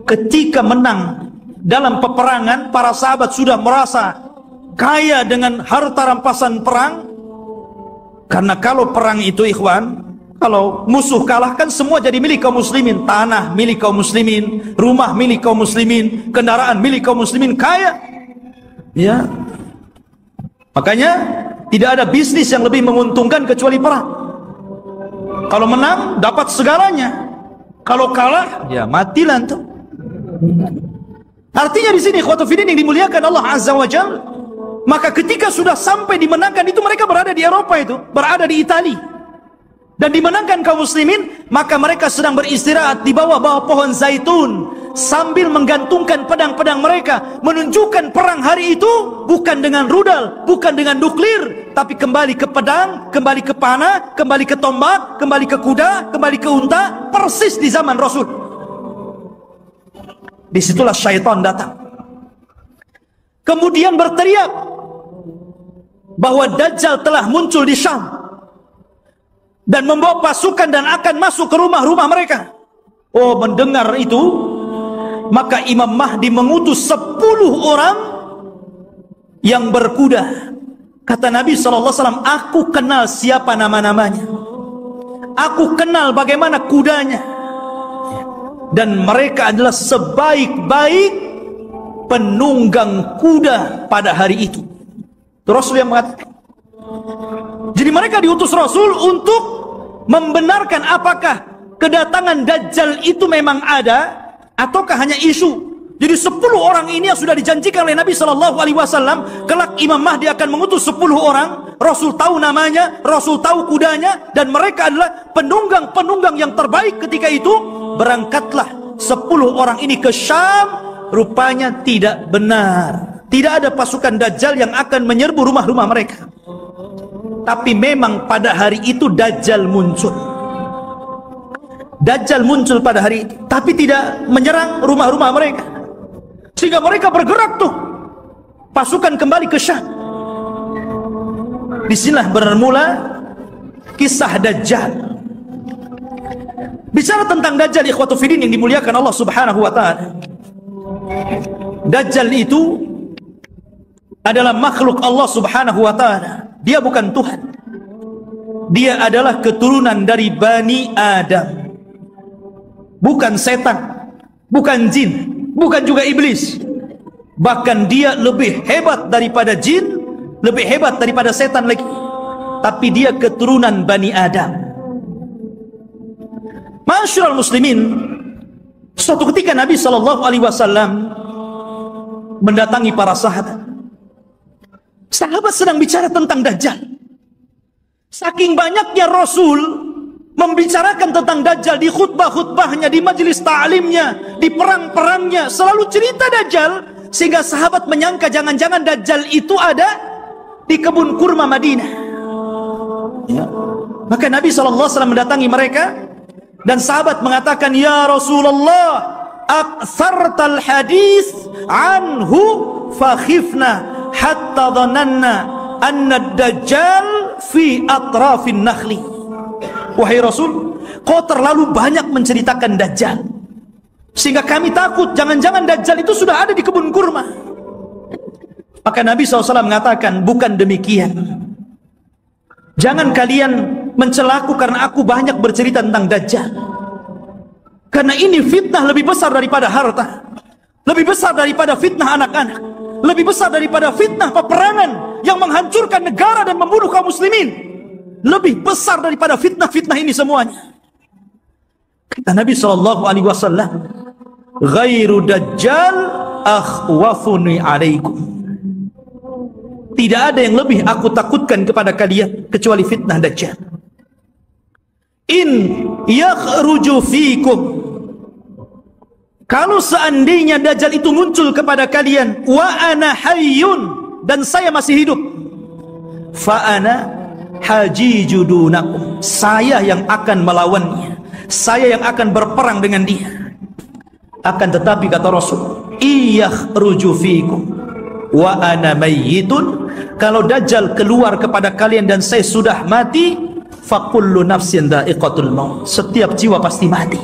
Ketika menang dalam peperangan, para sahabat sudah merasa kaya dengan harta rampasan perang. Karena kalau perang itu ikhwan, kalau musuh kalah kan semua jadi milik kaum muslimin. Tanah milik kaum muslimin, rumah milik kaum muslimin, kendaraan milik kaum muslimin, kaya. Ya. Makanya tidak ada bisnis yang lebih menguntungkan kecuali perang. Kalau menang dapat segalanya, kalau kalah ya matilah tuh. Artinya di sini ikhwatu fiddin yang dimuliakan Allah Azza wa Jalla, maka ketika sudah sampai dimenangkan itu, mereka berada di Eropa, itu berada di Itali. dan dimenangkan kaum muslimin, maka mereka sedang beristirahat di bawah pohon zaitun sambil menggantungkan pedang-pedang mereka, menunjukkan perang hari itu bukan dengan rudal, bukan dengan nuklir, tapi kembali ke pedang, kembali ke panah, kembali ke tombak, kembali ke kuda, kembali ke unta, persis di zaman Rasul. Disitulah syaitan datang, kemudian berteriak bahwa Dajjal telah muncul di Syam dan membawa pasukan dan akan masuk ke rumah-rumah mereka. Oh, mendengar itu, maka Imam Mahdi mengutus 10 orang yang berkuda. Kata Nabi SAW, aku kenal siapa nama-namanya, aku kenal bagaimana kudanya, dan mereka adalah sebaik-baik penunggang kuda pada hari itu. Rasul yang mengatakan. Jadi mereka diutus Rasul untuk membenarkan apakah kedatangan Dajjal itu memang ada ataukah hanya isu. Jadi 10 orang ini yang sudah dijanjikan oleh Nabi SAW, kelak Imam Mahdi akan mengutus 10 orang. Rasul tahu namanya, Rasul tahu kudanya, dan mereka adalah penunggang-penunggang yang terbaik ketika itu. Berangkatlah 10 orang ini ke Syam. Rupanya tidak benar, tidak ada pasukan Dajjal yang akan menyerbu rumah-rumah mereka. Tapi memang pada hari itu Dajjal muncul. Dajjal muncul pada hari itu, tapi tidak menyerang rumah-rumah mereka. Sehingga mereka bergerak tuh, pasukan kembali ke Syam. Disinilah bermula kisah Dajjal. Bicara tentang Dajjal, ikhwatu fiddin yang dimuliakan Allah Subhanahu wa ta'ala, Dajjal itu adalah makhluk Allah Subhanahu wa ta'ala. Dia bukan Tuhan. Dia adalah keturunan dari Bani Adam. Bukan setan, bukan jin, bukan juga iblis. Bahkan dia lebih hebat daripada jin, lebih hebat daripada setan lagi. Tapi dia keturunan Bani Adam. Ma'asyiral muslimin, suatu ketika Nabi SAW mendatangi para sahabat. Sahabat sedang bicara tentang Dajjal. Saking banyaknya Rasul membicarakan tentang Dajjal di khutbah-khutbahnya, di majelis ta'limnya, di perang-perangnya, selalu cerita Dajjal, sehingga sahabat menyangka jangan-jangan Dajjal itu ada di kebun kurma Madinah. Ya. Maka Nabi SAW mendatangi mereka, dan sahabat mengatakan, ya Rasulullah, aktsartal hadis anhu fakhifna hatta dhananna anna ad-dajjal fi atrafin nakhli. Wahai Rasul, kau terlalu banyak menceritakan Dajjal, sehingga kami takut jangan-jangan Dajjal itu sudah ada di kebun kurma. Maka Nabi SAW mengatakan, bukan demikian. Jangan kalian mencelaku karena aku banyak bercerita tentang Dajjal, karena ini fitnah lebih besar daripada harta, lebih besar daripada fitnah anak-anak, lebih besar daripada fitnah peperangan yang menghancurkan negara dan membunuh kaum muslimin. Lebih besar daripada fitnah-fitnah ini semuanya. Kata Nabi SAW, ghairu Dajjal akhwafuni alaikum. Tidak ada yang lebih aku takutkan kepada kalian kecuali fitnah Dajjal. In yakhruju fikum, kalau seandainya Dajjal itu muncul kepada kalian, wa ana hayyun, dan saya masih hidup, fa ana hajiju dunakum, saya yang akan melawannya, saya yang akan berperang dengan dia. Akan tetapi kata Rasul, iyakhruju fikum wa ana mayyitun, kalau Dajjal keluar kepada kalian dan saya sudah mati, fa kullu nafsin dha'iqatul maut, setiap jiwa pasti mati.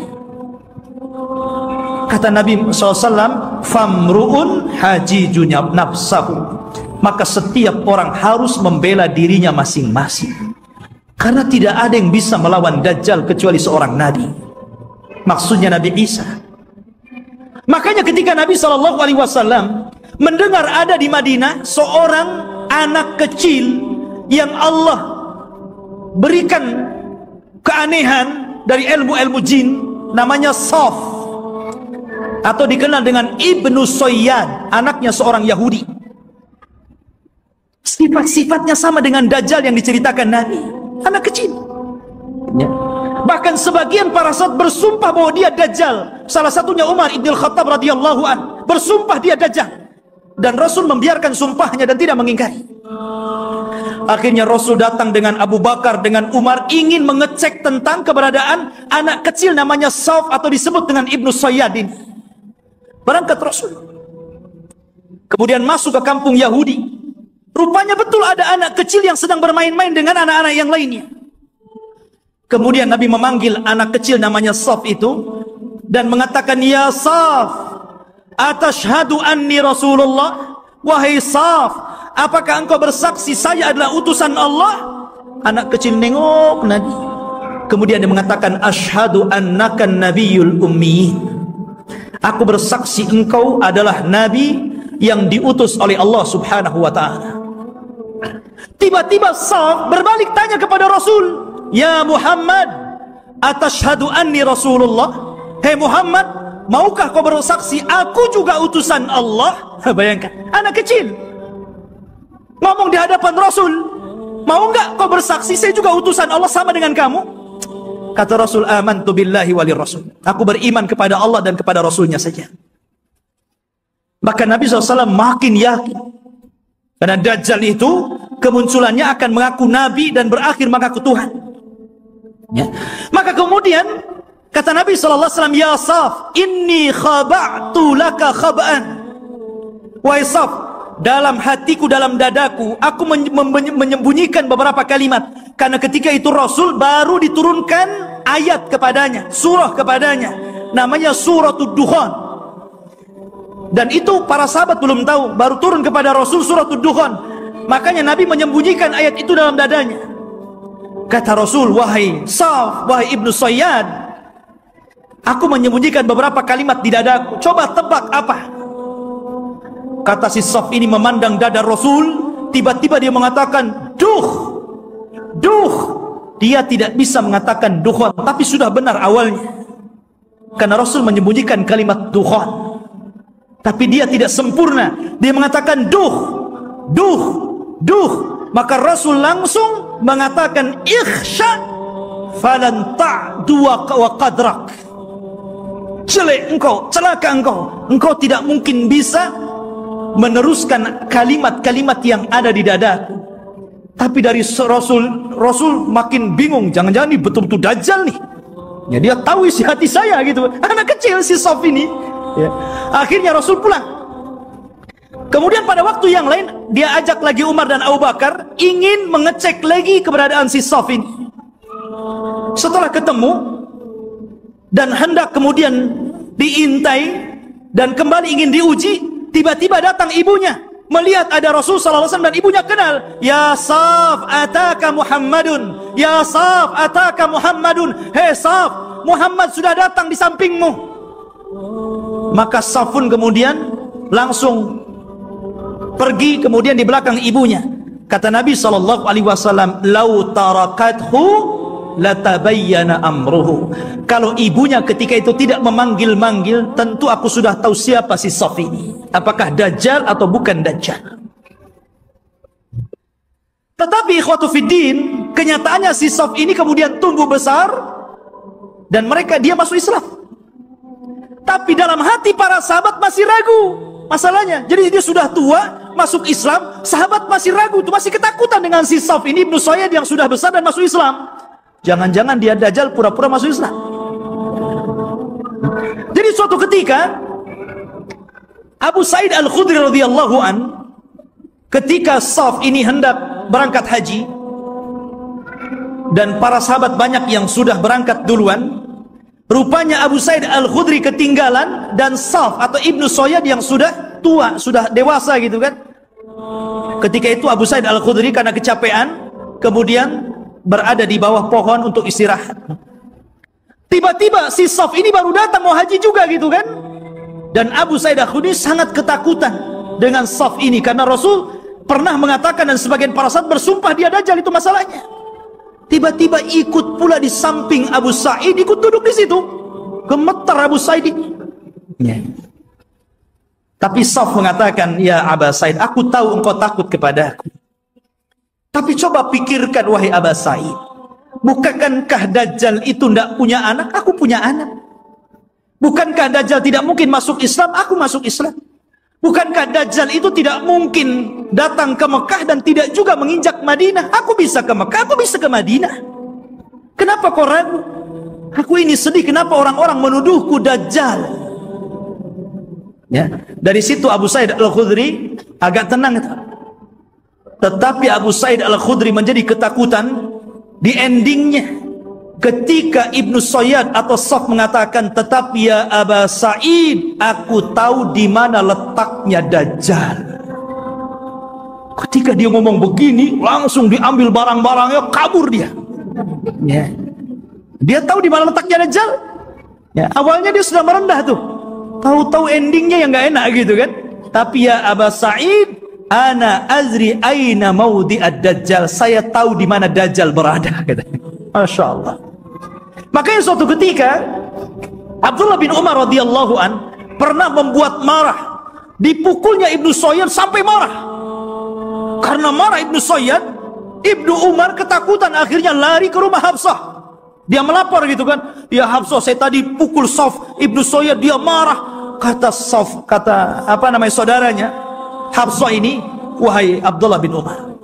Kata Nabi SAW, famru'un hajijunya nafsahu, maka setiap orang harus membela dirinya masing-masing, karena tidak ada yang bisa melawan Dajjal kecuali seorang Nabi, maksudnya Nabi Isa. Makanya ketika Nabi SAW mendengar ada di Madinah seorang anak kecil yang Allah berikan keanehan dari ilmu-ilmu jin, namanya Saf, atau dikenal dengan Ibnu Soyyad, anaknya seorang Yahudi. Sifat-sifatnya sama dengan Dajjal yang diceritakan Nabi, anak kecil. Ya. Bahkan sebagian para sahabat bersumpah bahwa dia Dajjal. Salah satunya Umar ibn Khattab radhiyallahu an, bersumpah dia Dajjal. Dan Rasul membiarkan sumpahnya dan tidak mengingkari. Akhirnya Rasul datang dengan Abu Bakar, dengan Umar, ingin mengecek tentang keberadaan anak kecil namanya Sauf atau disebut dengan Ibnu Sayyadin. Berangkat Rasul. Kemudian masuk ke kampung Yahudi. Rupanya betul ada anak kecil yang sedang bermain-main dengan anak-anak yang lainnya. Kemudian Nabi memanggil anak kecil namanya Sauf itu dan mengatakan, "Ya Sauf, atashhadu anni Rasulullah?" Wahai Sauf, apakah engkau bersaksi saya adalah utusan Allah? Anak kecil nengok Nabi. Kemudian dia mengatakan, "Asyhadu annaka nabiyul ummi." Aku bersaksi engkau adalah nabi yang diutus oleh Allah Subhanahu wa taala. Tiba-tiba Sauf berbalik tanya kepada Rasul, "Ya Muhammad, atashhadu anni Rasulullah?" Hei Muhammad, maukah kau bersaksi aku juga utusan Allah? Bayangkan, anak kecil ngomong di hadapan Rasul, mau enggak kau bersaksi saya juga utusan Allah sama dengan kamu? Kata Rasul, "Amantu billahi walir rasul." Aku beriman kepada Allah dan kepada Rasulnya saja. Bahkan Nabi SAW makin yakin, karena Dajjal itu kemunculannya akan mengaku Nabi dan berakhir mengaku Tuhan. Ya. Maka kemudian kata Nabi SAW, "Ya Sauf, inni khaba'tu laka khaba'an." Wahai Sauf, dalam hatiku, dalam dadaku, aku menyembunyikan beberapa kalimat. Karena ketika itu Rasul baru diturunkan ayat kepadanya, surah kepadanya, namanya Suratul Dukhan. Dan itu para sahabat belum tahu, baru turun kepada Rasul Suratul Dukhan. Makanya Nabi menyembunyikan ayat itu dalam dadanya. Kata Rasul, "Wahai Sauf, wahai Ibnu Sayyad, aku menyembunyikan beberapa kalimat di dadaku. Coba tebak apa?" Kata si Sauf ini memandang dada Rasul. Tiba-tiba dia mengatakan, "Duh, duh." Dia tidak bisa mengatakan dukhan, tapi sudah benar awalnya. Karena Rasul menyembunyikan kalimat dukhan, tapi dia tidak sempurna. Dia mengatakan duh, duh, duh. Maka Rasul langsung mengatakan, "Ikhsha falan ta'du wa qadrak." Jelek engkau, celaka engkau. Engkau tidak mungkin bisa meneruskan kalimat-kalimat yang ada di dadaku. Tapi dari Rasul makin bingung, jangan-jangan ini betul-betul Dajjal nih. Ya, dia tahu isi hati saya gitu. Anak kecil si Sauf ini. Ya. Akhirnya Rasul pulang. Kemudian pada waktu yang lain dia ajak lagi Umar dan Abu Bakar ingin mengecek lagi keberadaan si Sauf ini. Setelah ketemu dan hendak kemudian diintai dan kembali ingin diuji, tiba-tiba datang ibunya, melihat ada Rasul sallallahu alaihi wasallam dan ibunya kenal. "Ya Sauf, ataka Muhammadun. Ya Sauf, ataka Muhammadun." Hei Sauf, Muhammad sudah datang di sampingmu. Maka Sauf pun kemudian langsung pergi kemudian di belakang ibunya. Kata Nabi sallallahu alaihi wasallam, "Lau tarakathu latabayyana amruhu." Kalau ibunya ketika itu tidak memanggil-manggil, tentu aku sudah tahu siapa si Sauf ini. Apakah Dajjal atau bukan Dajjal. Tetapi ikhwatu fiddin, kenyataannya si Sauf ini kemudian tumbuh besar dan dia masuk Islam. Tapi dalam hati para sahabat masih ragu masalahnya. Jadi dia sudah tua, masuk Islam, sahabat masih ragu, tuh masih ketakutan dengan si Sauf ini Ibnu Sayyad yang sudah besar dan masuk Islam. Jangan-jangan dia Dajjal pura-pura masuk Islam. Jadi suatu ketika Abu Sa'id Al-Khudri radhiyallahu an, ketika Sauf ini hendak berangkat haji dan para sahabat banyak yang sudah berangkat duluan, rupanya Abu Sa'id Al-Khudri ketinggalan dan Sauf atau Ibnu Sayyad yang sudah tua, sudah dewasa gitu kan. Ketika itu Abu Sa'id Al-Khudri karena kecapean kemudian berada di bawah pohon untuk istirahat. Tiba-tiba si Sauf ini baru datang mau haji juga gitu kan. Dan Abu Sa'id Al-Khudri sangat ketakutan dengan Sauf ini karena Rasul pernah mengatakan dan sebagian para sahabat bersumpah dia Dajjal, itu masalahnya. Tiba-tiba ikut pula di samping Abu Sa'id, ikut duduk di situ. Gemetar Abu Sa'id ini. Ya. Tapi Sauf mengatakan, "Ya Abu Sa'id, aku tahu engkau takut kepadaku. Tapi coba pikirkan wahai Abu Sa'id, Bukankah Dajjal itu tidak punya anak? Aku punya anak. Bukankah Dajjal tidak mungkin masuk Islam? Aku masuk Islam. Bukankah Dajjal itu tidak mungkin datang ke Mekah dan tidak juga menginjak Madinah? Aku bisa ke Mekah, aku bisa ke Madinah. Kenapa kau ragu? Aku ini sedih, kenapa orang-orang menuduhku Dajjal? Ya, dari situ Abu Sa'id Al-Khudri agak tenang. Tetapi Abu Sa'id Al-Khudri menjadi ketakutan di endingnya ketika Ibnu Sayyad atau Saf mengatakan, tetapi ya Aba Sa'id, aku tahu di mana letaknya Dajjal. Ketika dia ngomong begini, langsung diambil barang-barangnya, kabur dia. Ya. Dia tahu di mana letaknya Dajjal. Ya. Awalnya dia sudah merendah tuh. Tahu-tahu endingnya yang nggak enak gitu kan. Tapi ya Aba Sa'id, ana azri aina mawdi'ad Dajjal. Saya tahu di mana Dajjal berada. Masya Allah. Makanya suatu ketika Abdullah bin Umar radhiyallahu an pernah membuat marah, dipukulnya Ibnu Sayyad sampai marah. Karena marah Ibnu Sayyad, Ibnu Umar ketakutan, akhirnya lari ke rumah Hafsah. Dia melapor gitu kan, ya Hafsah, saya tadi pukul Saf, Ibnu Sayyad dia marah. Kata Saf, kata saudaranya Hafsah ini, wahai Abdullah bin Umar,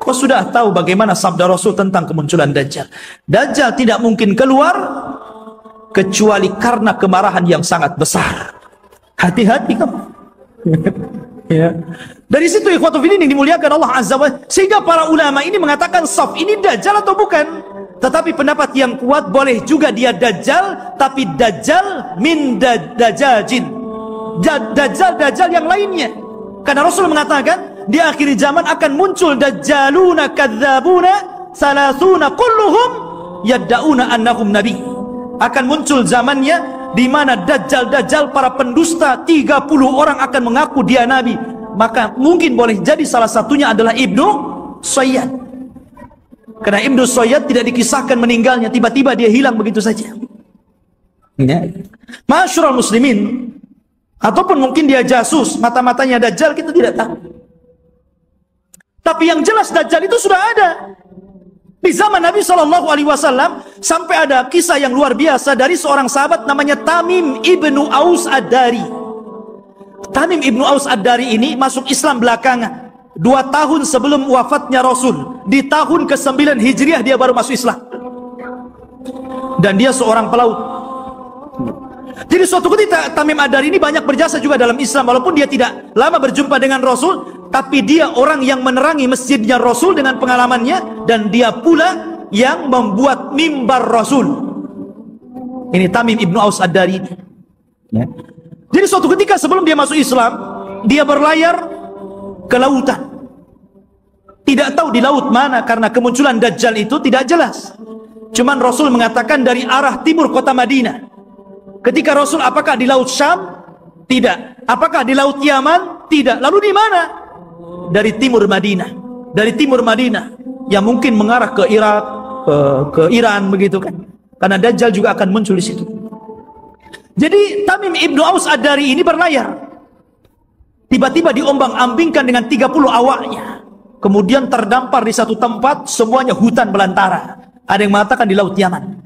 kau sudah tahu bagaimana sabda Rasul tentang kemunculan Dajjal. Dajjal tidak mungkin keluar kecuali karena kemarahan yang sangat besar. Hati-hati kamu. Ya. Dari situ ikhwatu fillah yang dimuliakan Allah Azza wa Jalla, sehingga para ulama ini mengatakan Saf ini Dajjal atau bukan. Tetapi pendapat yang kuat, boleh juga dia Dajjal, tapi Dajjal min Dajjajin. Dajjal yang lainnya. Karena Rasul mengatakan di akhir zaman akan muncul dajjaluna kadzabuna salasuna kulluhum yad'una annahum nabi. Akan muncul zamannya di mana dajjal para pendusta 30 orang akan mengaku dia nabi. Maka mungkin boleh jadi salah satunya adalah Ibnu Sayyad. Karena Ibnu Sayyad tidak dikisahkan meninggalnya, tiba-tiba dia hilang begitu saja. Ya. Masyarul muslimin, ataupun mungkin dia jasus, mata-matanya Dajjal, kita tidak tahu. Tapi yang jelas Dajjal itu sudah ada. Di zaman Nabi SAW sampai ada kisah yang luar biasa dari seorang sahabat namanya Tamim ibnu Aus Ad-Dari. Tamim ibnu Aus Ad-Dari ini masuk Islam belakangan, 2 tahun sebelum wafatnya Rasul. Di tahun ke-9 Hijriah dia baru masuk Islam. Dan dia seorang pelaut. Jadi suatu ketika Tamim Ad-Dari ini banyak berjasa juga dalam Islam, walaupun dia tidak lama berjumpa dengan Rasul. Tapi dia orang yang menerangi masjidnya Rasul dengan pengalamannya, dan dia pula yang membuat mimbar Rasul. Ini Tamim ibnu Aus Ad-Dari. Ya. Jadi suatu ketika sebelum dia masuk Islam, dia berlayar ke lautan. Tidak tahu di laut mana, karena kemunculan Dajjal itu tidak jelas. Cuman Rasul mengatakan dari arah timur kota Madinah. Ketika Rasul, apakah di laut Syam? Tidak. Apakah di laut Yaman? Tidak. Lalu di mana? Dari timur Madinah. Dari timur Madinah yang mungkin mengarah ke Irak, ke Iran begitu kan. Karena Dajjal juga akan muncul di situ. Jadi Tamim ibnu Aus Ad-Dari ini berlayar. Tiba-tiba diombang-ambingkan dengan 30 awaknya. Kemudian terdampar di satu tempat, semuanya hutan belantara. Ada yang mengatakan di laut Yaman.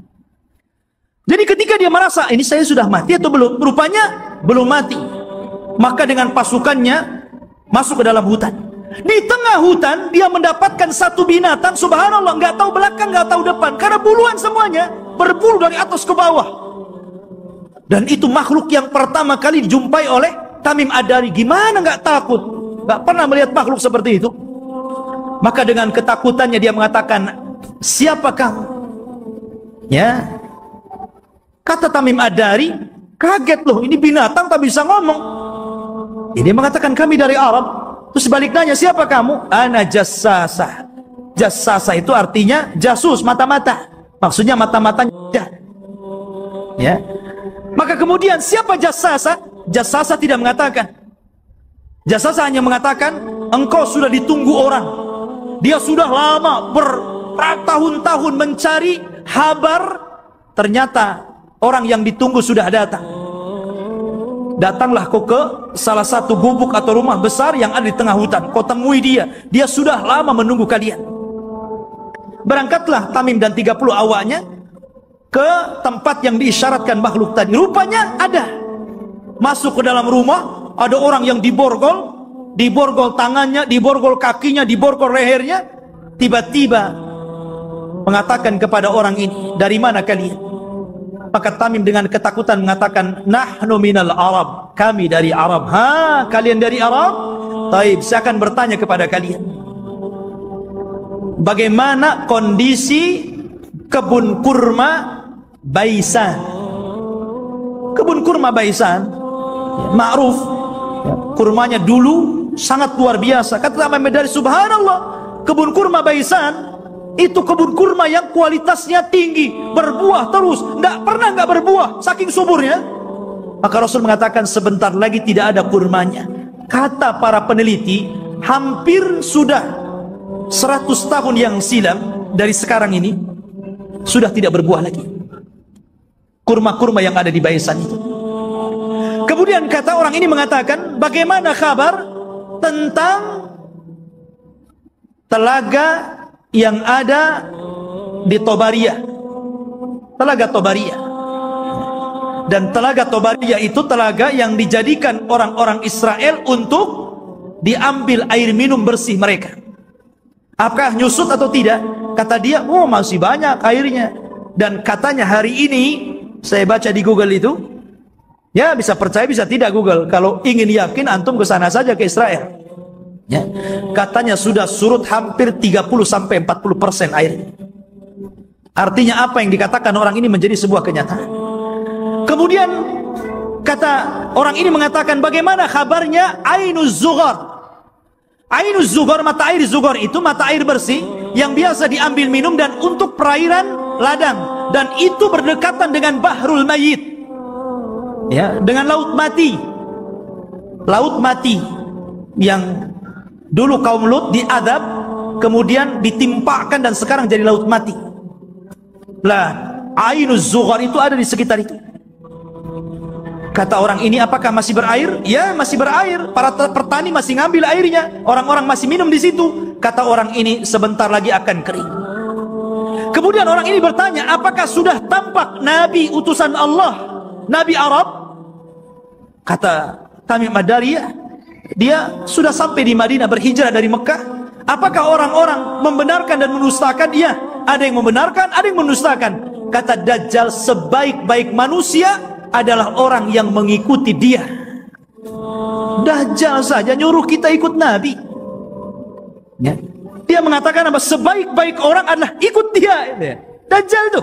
Jadi ketika dia merasa, ini saya sudah mati atau belum? Rupanya belum mati. Maka dengan pasukannya masuk ke dalam hutan. Di tengah hutan dia mendapatkan satu binatang, subhanallah, nggak tahu belakang, nggak tahu depan, karena buluan semuanya, berbulu dari atas ke bawah. Dan itu makhluk yang pertama kali dijumpai oleh Tamim Ad-Dari. Gimana nggak takut? Nggak pernah melihat makhluk seperti itu. Maka dengan ketakutannya dia mengatakan, siapa kamu? Ya. Kata Tamim Ad-Dari, kaget loh, ini binatang tak bisa ngomong. Ini mengatakan kami dari Arab. Terus balik nanya, siapa kamu? Ana jassasah. Jassasah itu artinya jasus, mata-mata. Maksudnya mata-matanya. Ya. Maka kemudian siapa jassasah? Jassasah tidak mengatakan. Jassasah hanya mengatakan, engkau sudah ditunggu orang. Dia sudah lama bertahun-tahun mencari kabar. Ternyata orang yang ditunggu sudah datang. Datanglah kau ke salah satu gubuk atau rumah besar yang ada di tengah hutan. Kau temui dia. Dia sudah lama menunggu kalian. Berangkatlah Tamim dan 30 awaknya ke tempat yang diisyaratkan makhluk tadi. Rupanya ada. Masuk ke dalam rumah, ada orang yang diborgol tangannya, diborgol kakinya, diborgol lehernya. Tiba-tiba mengatakan kepada orang ini, dari mana kalian? Maka Tamim dengan ketakutan mengatakan, nahnu minal Arab, kami dari Arab. Ha, kalian dari Arab? Taib, saya akan bertanya kepada kalian, bagaimana kondisi kebun kurma Baisan? Kebun kurma Baisan ma'ruf, kurmanya dulu sangat luar biasa. Kata Imam Madari, subhanallah, kebun kurma Baisan itu kebun kurma yang kualitasnya tinggi, berbuah terus, nggak berbuah, saking suburnya. Maka Rasul mengatakan sebentar lagi tidak ada kurmanya. Kata para peneliti, hampir sudah 100 tahun yang silam dari sekarang ini sudah tidak berbuah lagi kurma-kurma yang ada di Baisan itu. Kemudian kata orang ini mengatakan, bagaimana kabar tentang telaga yang ada di Tobariyah? Telaga Tobariyah. Dan telaga Tobariyah itu telaga yang dijadikan orang-orang Israel untuk diambil air minum bersih mereka. Apakah nyusut atau tidak? Kata dia, oh masih banyak airnya. Dan katanya hari ini, saya baca di Google itu, ya bisa percaya bisa tidak Google. Kalau ingin yakin, antum ke sana saja ke Israel. Ya. Katanya sudah surut hampir 30-40% airnya. Artinya apa yang dikatakan orang ini menjadi sebuah kenyataan. Kemudian kata orang ini mengatakan, bagaimana kabarnya Ainuz Zughar? Ainuz Zughar, mata air Zughar itu mata air bersih yang biasa diambil minum dan untuk perairan ladang, dan itu berdekatan dengan Bahrul Mayyit, ya, dengan laut mati. Laut mati yang dulu kaum Lut diadab, kemudian ditimpakan dan sekarang jadi laut mati. Lah, Ainuz Zughar itu ada di sekitar itu. Kata orang ini, apakah masih berair? Ya, masih berair. Para petani masih ngambil airnya. Orang-orang masih minum di situ. Kata orang ini, sebentar lagi akan kering. Kemudian orang ini bertanya, apakah sudah tampak Nabi utusan Allah, Nabi Arab? Kata Tamim Ad-Dari, ya, dia sudah sampai di Madinah, berhijrah dari Mekah. Apakah orang-orang membenarkan dan mendustakan? Iya, ada yang membenarkan, ada yang mendustakan. Kata Dajjal, sebaik-baik manusia adalah orang yang mengikuti dia. Dajjal saja nyuruh kita ikut Nabi, ya. Dia mengatakan apa? Sebaik-baik orang adalah ikut dia, ya. Dajjal itu,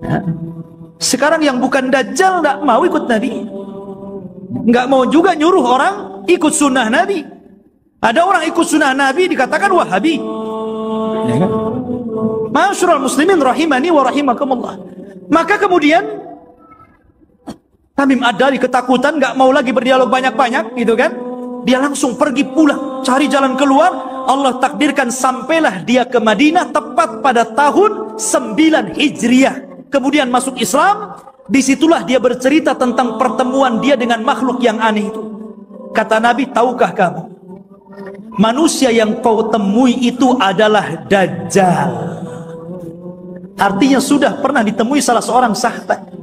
ya. Sekarang yang bukan Dajjal nggak mau ikut Nabi, nggak mau juga nyuruh orang ikut sunnah Nabi. Ada orang ikut sunnah Nabi dikatakan Wahabi, ya kan? Ma'asyiral muslimin rahimani wa rahimakumullah. Maka kemudian Tamim Ad-Dari ketakutan, nggak mau lagi berdialog banyak-banyak, gitu kan? Dia langsung pergi pulang, cari jalan keluar. Allah takdirkan sampailah dia ke Madinah tepat pada tahun 9 Hijriah. Kemudian masuk Islam. Disitulah dia bercerita tentang pertemuan dia dengan makhluk yang aneh itu. Kata Nabi, tahukah kamu, manusia yang kau temui itu adalah Dajjal. Artinya sudah pernah ditemui salah seorang sahabat.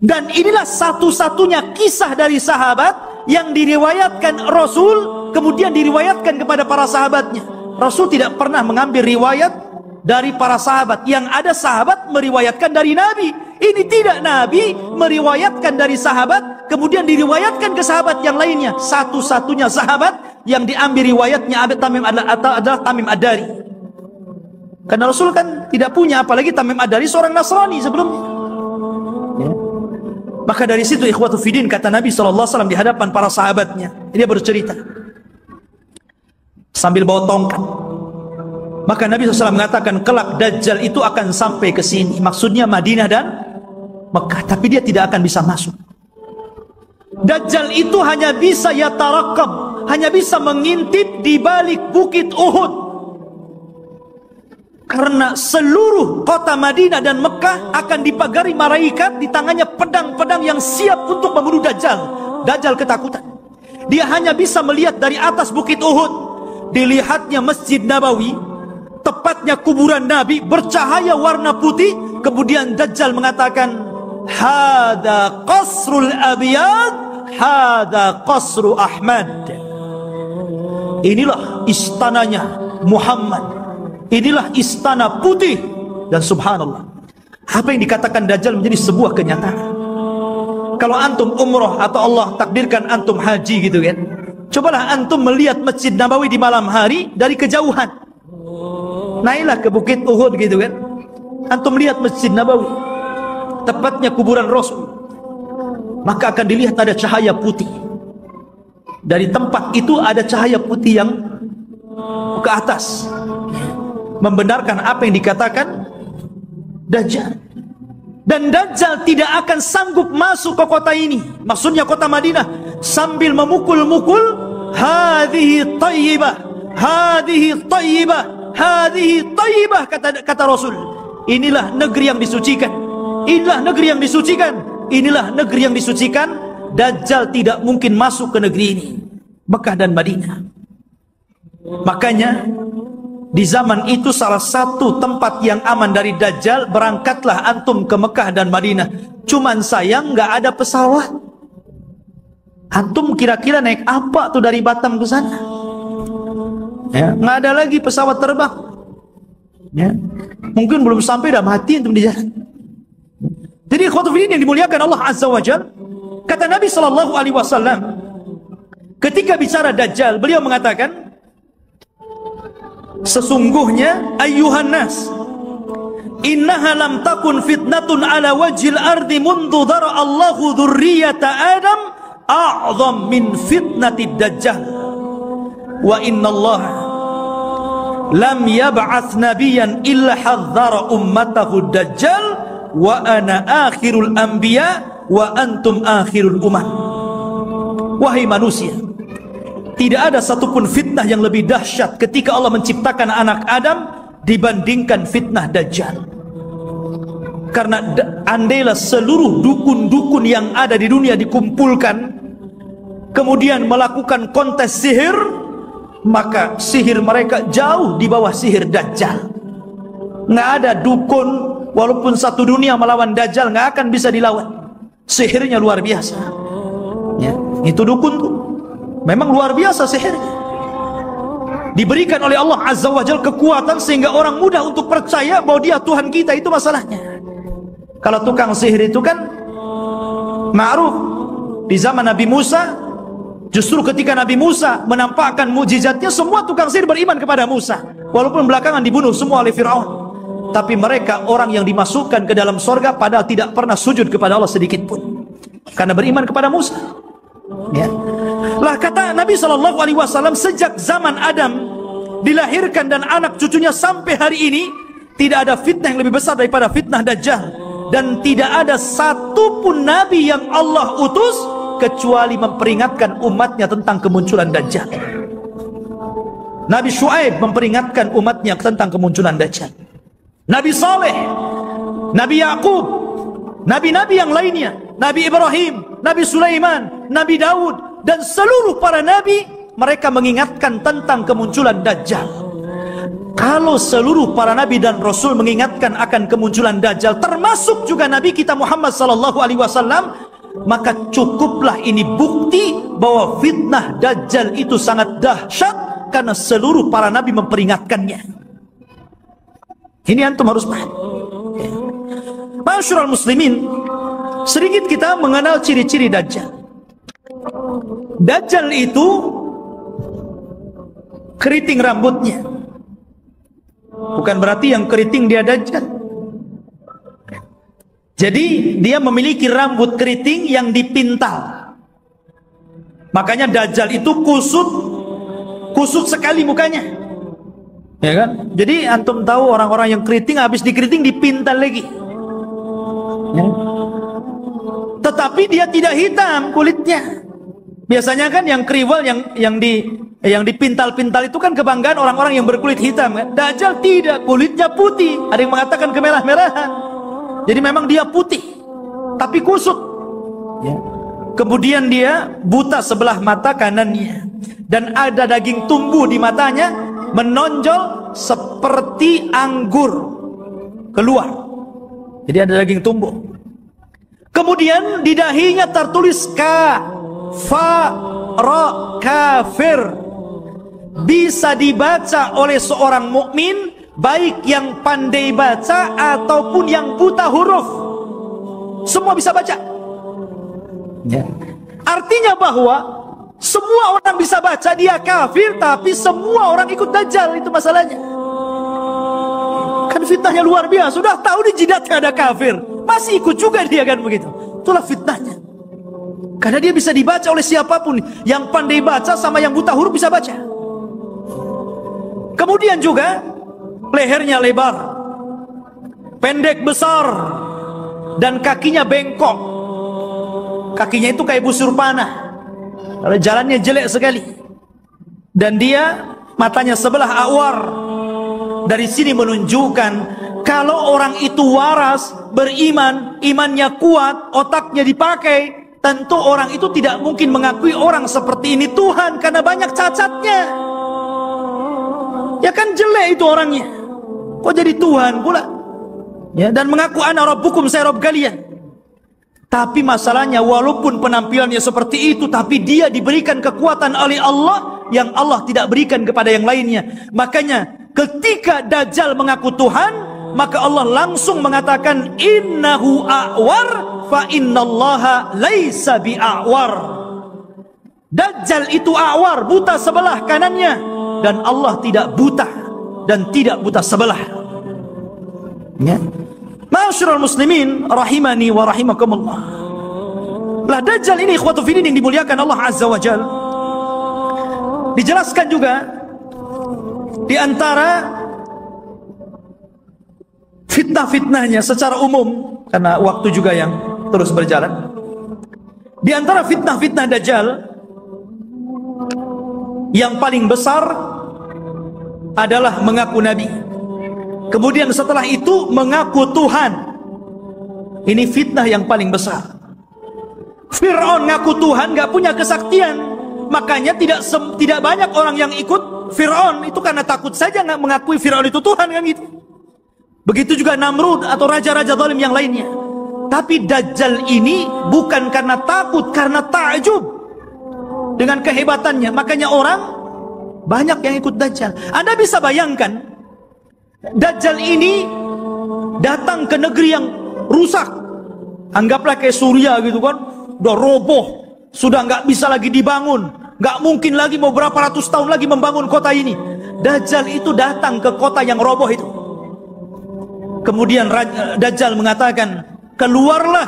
Dan inilah satu-satunya kisah dari sahabat yang diriwayatkan Rasul, kemudian diriwayatkan kepada para sahabatnya. Rasul tidak pernah mengambil riwayat dari para sahabat. Yang ada sahabat meriwayatkan dari Nabi. Ini tidak, Nabi meriwayatkan dari sahabat, kemudian diriwayatkan ke sahabat yang lainnya. Satu-satunya sahabat yang diambil riwayatnya adalah Tamim Ad-Dari. Karena Rasul kan tidak punya, apalagi Tamim Ad-Dari seorang Nasrani sebelumnya, ya. Maka dari situ ikhwatu fiddin, kata Nabi SAW di hadapan para sahabatnya, dia bercerita sambil bawa tongkat. Maka Nabi SAW mengatakan, kelak Dajjal itu akan sampai ke sini. Maksudnya Madinah dan Mekah, tapi dia tidak akan bisa masuk. Dajjal itu hanya bisa yatarakab, hanya bisa mengintip di balik bukit Uhud. Karena seluruh kota Madinah dan Mekah akan dipagari malaikat, di tangannya pedang-pedang yang siap untuk membunuh Dajjal. Dajjal ketakutan. Dia hanya bisa melihat dari atas bukit Uhud. Dilihatnya Masjid Nabawi, tepatnya kuburan Nabi, bercahaya warna putih. Kemudian Dajjal mengatakan, hada qasrul abiyad, hada qasru Ahmad. Inilah istananya Muhammad, inilah istana putih. Dan subhanallah, apa yang dikatakan Dajjal menjadi sebuah kenyataan. Kalau antum umroh atau Allah takdirkan antum haji gitu kan, cobalah antum melihat Masjid Nabawi di malam hari dari kejauhan. Naiklah ke Bukit Uhud gitu kan, antum lihat Masjid Nabawi, tepatnya kuburan Rasul, maka akan dilihat ada cahaya putih. Dari tempat itu ada cahaya putih yang ke atas, membenarkan apa yang dikatakan Dajjal. Dan Dajjal tidak akan sanggup masuk ke kota ini, maksudnya kota Madinah, sambil memukul-mukul, hadhihi tayyibah, hadhihi tayyibah, hadhihi tayyibah, kata Rasul. Inilah negeri yang disucikan, inilah negeri yang disucikan, inilah negeri yang disucikan. Dajjal tidak mungkin masuk ke negeri ini, Mekah dan Madinah. Makanya di zaman itu salah satu tempat yang aman dari Dajjal, berangkatlah antum ke Mekah dan Madinah. Cuman sayang nggak ada pesawat. Antum kira-kira naik apa tuh dari Batam ke sana? Ya, nggak ada lagi pesawat terbang. Ya, mungkin belum sampai dah mati antum di jalan. Jadi ikhwatuddin yang dimuliakan Allah Azza wa Jalla, kata Nabi sallallahu alaihi wasallam ketika bicara Dajjal, beliau mengatakan, sesungguhnya ayyuhan nas, innaha lam takun fitnatun ala wajhil ardi mundu dara Allahu dzurriyyata Adam a'zam min fitnatid Dajjal, wa inna Allah lam yab'ats nabiyyan illa hadzara ummatahu Dajjal wa ana akhirul anbiya wa antum akhirul umam. Wahai manusia, tidak ada satupun fitnah yang lebih dahsyat ketika Allah menciptakan anak Adam dibandingkan fitnah Dajjal. Karena andailah seluruh dukun-dukun yang ada di dunia dikumpulkan, kemudian melakukan kontes sihir, maka sihir mereka jauh di bawah sihir Dajjal. Nggak ada dukun, walaupun satu dunia melawan Dajjal, nggak akan bisa dilawan. Sihirnya luar biasa. Ya, itu dukun tuh memang luar biasa sihirnya. Diberikan oleh Allah Azza wa Jalla kekuatan sehingga orang mudah untuk percaya bahwa dia Tuhan kita. Itu masalahnya. Kalau tukang sihir itu kan ma'ruf di zaman Nabi Musa. Justru ketika Nabi Musa menampakkan mukjizatnya, semua tukang sihir beriman kepada Musa, walaupun belakangan dibunuh semua oleh Fir'aun. Tapi mereka orang yang dimasukkan ke dalam sorga padahal tidak pernah sujud kepada Allah sedikit pun, karena beriman kepada Musa. Ya. Lah kata Nabi SAW, sejak zaman Adam dilahirkan dan anak cucunya sampai hari ini, tidak ada fitnah yang lebih besar daripada fitnah Dajjal. Dan tidak ada satupun Nabi yang Allah utus kecuali memperingatkan umatnya tentang kemunculan Dajjal. Nabi Syuaib memperingatkan umatnya tentang kemunculan Dajjal. Nabi Saleh, Nabi Yakub, nabi-nabi yang lainnya, Nabi Ibrahim, Nabi Sulaiman, Nabi Daud, dan seluruh para nabi, mereka mengingatkan tentang kemunculan Dajjal. Kalau seluruh para nabi dan rasul mengingatkan akan kemunculan Dajjal, termasuk juga Nabi kita Muhammad SAW, maka cukuplah ini bukti bahwa fitnah Dajjal itu sangat dahsyat, karena seluruh para nabi memperingatkannya. Ini antum harus paham. Ma'asyiral muslimin, sedikit kita mengenal ciri-ciri Dajjal. Dajjal itu keriting rambutnya. Bukan berarti yang keriting dia Dajjal. Jadi dia memiliki rambut keriting yang dipintal. Makanya Dajjal itu kusut sekali mukanya. Ya kan? Jadi antum tahu orang-orang yang keriting, habis dikeriting dipintal lagi. Ya. Tetapi dia tidak hitam kulitnya. Biasanya kan yang kriwal, yang dipintal-pintal itu kan kebanggaan orang-orang yang berkulit hitam kan? Dajjal tidak, kulitnya putih. Ada yang mengatakan kemerah-merahan. Jadi memang dia putih, tapi kusut. Ya. Kemudian dia buta sebelah mata kanannya, dan ada daging tumbuh di matanya, menonjol seperti anggur keluar. Jadi ada daging tumbuh. Kemudian di dahinya tertulis kafir. Bisa dibaca oleh seorang mukmin, baik yang pandai baca ataupun yang buta huruf. Semua bisa baca. Ya. Artinya bahwa semua orang bisa baca dia kafir, tapi semua orang ikut dajjal. Itu masalahnya. Kan fitnahnya luar biasa. Sudah tahu di jidatnya ada kafir, masih ikut juga dia, kan begitu. Itulah fitnahnya. Karena dia bisa dibaca oleh siapapun. Yang pandai baca sama yang buta huruf bisa baca. Kemudian juga lehernya lebar, pendek besar, dan kakinya bengkok. Kakinya itu kayak busur panah. Kalau jalannya jelek sekali. Dan dia matanya sebelah awar. Dari sini menunjukkan kalau orang itu waras, beriman, imannya kuat, otaknya dipakai, tentu orang itu tidak mungkin mengakui orang seperti ini Tuhan, karena banyak cacatnya. Ya kan jelek itu orangnya, kok jadi Tuhan pula? Ya, dan mengaku ana rabbukum, saya Rabb kalian. Tapi masalahnya walaupun penampilannya seperti itu, tapi dia diberikan kekuatan oleh Allah yang Allah tidak berikan kepada yang lainnya. Makanya ketika Dajjal mengaku Tuhan, maka Allah langsung mengatakan innahu a'war fa innallaha laisa bi'a'war. Dajjal itu a'war, buta sebelah kanannya, dan Allah tidak buta dan tidak buta sebelah. Ya. Ma'asyiral muslimin rahimani wa rahimakumullah. Lah Dajjal ini ikhwatu fillah yang dimuliakan Allah Azza wa Jalla. Dijelaskan juga di antara fitnah-fitnahnya secara umum, karena waktu juga yang terus berjalan. Di antara fitnah-fitnah Dajjal yang paling besar adalah mengaku nabi. Kemudian setelah itu mengaku Tuhan. Ini fitnah yang paling besar. Fir'aun ngaku Tuhan, gak punya kesaktian. Makanya tidak banyak orang yang ikut Fir'aun. Itu karena takut saja nggak mengakui Fir'aun itu Tuhan, kan gitu. Begitu juga Namrud atau raja-raja zalim yang lainnya. Tapi Dajjal ini bukan karena takut, karena takjub dengan kehebatannya. Makanya orang banyak yang ikut Dajjal. Anda bisa bayangkan, Dajjal ini datang ke negeri yang rusak. Anggaplah kayak Suriah gitu kan, udah roboh, sudah nggak bisa lagi dibangun, nggak mungkin lagi mau berapa ratus tahun lagi membangun kota ini. Dajjal itu datang ke kota yang roboh itu. Kemudian Dajjal mengatakan, keluarlah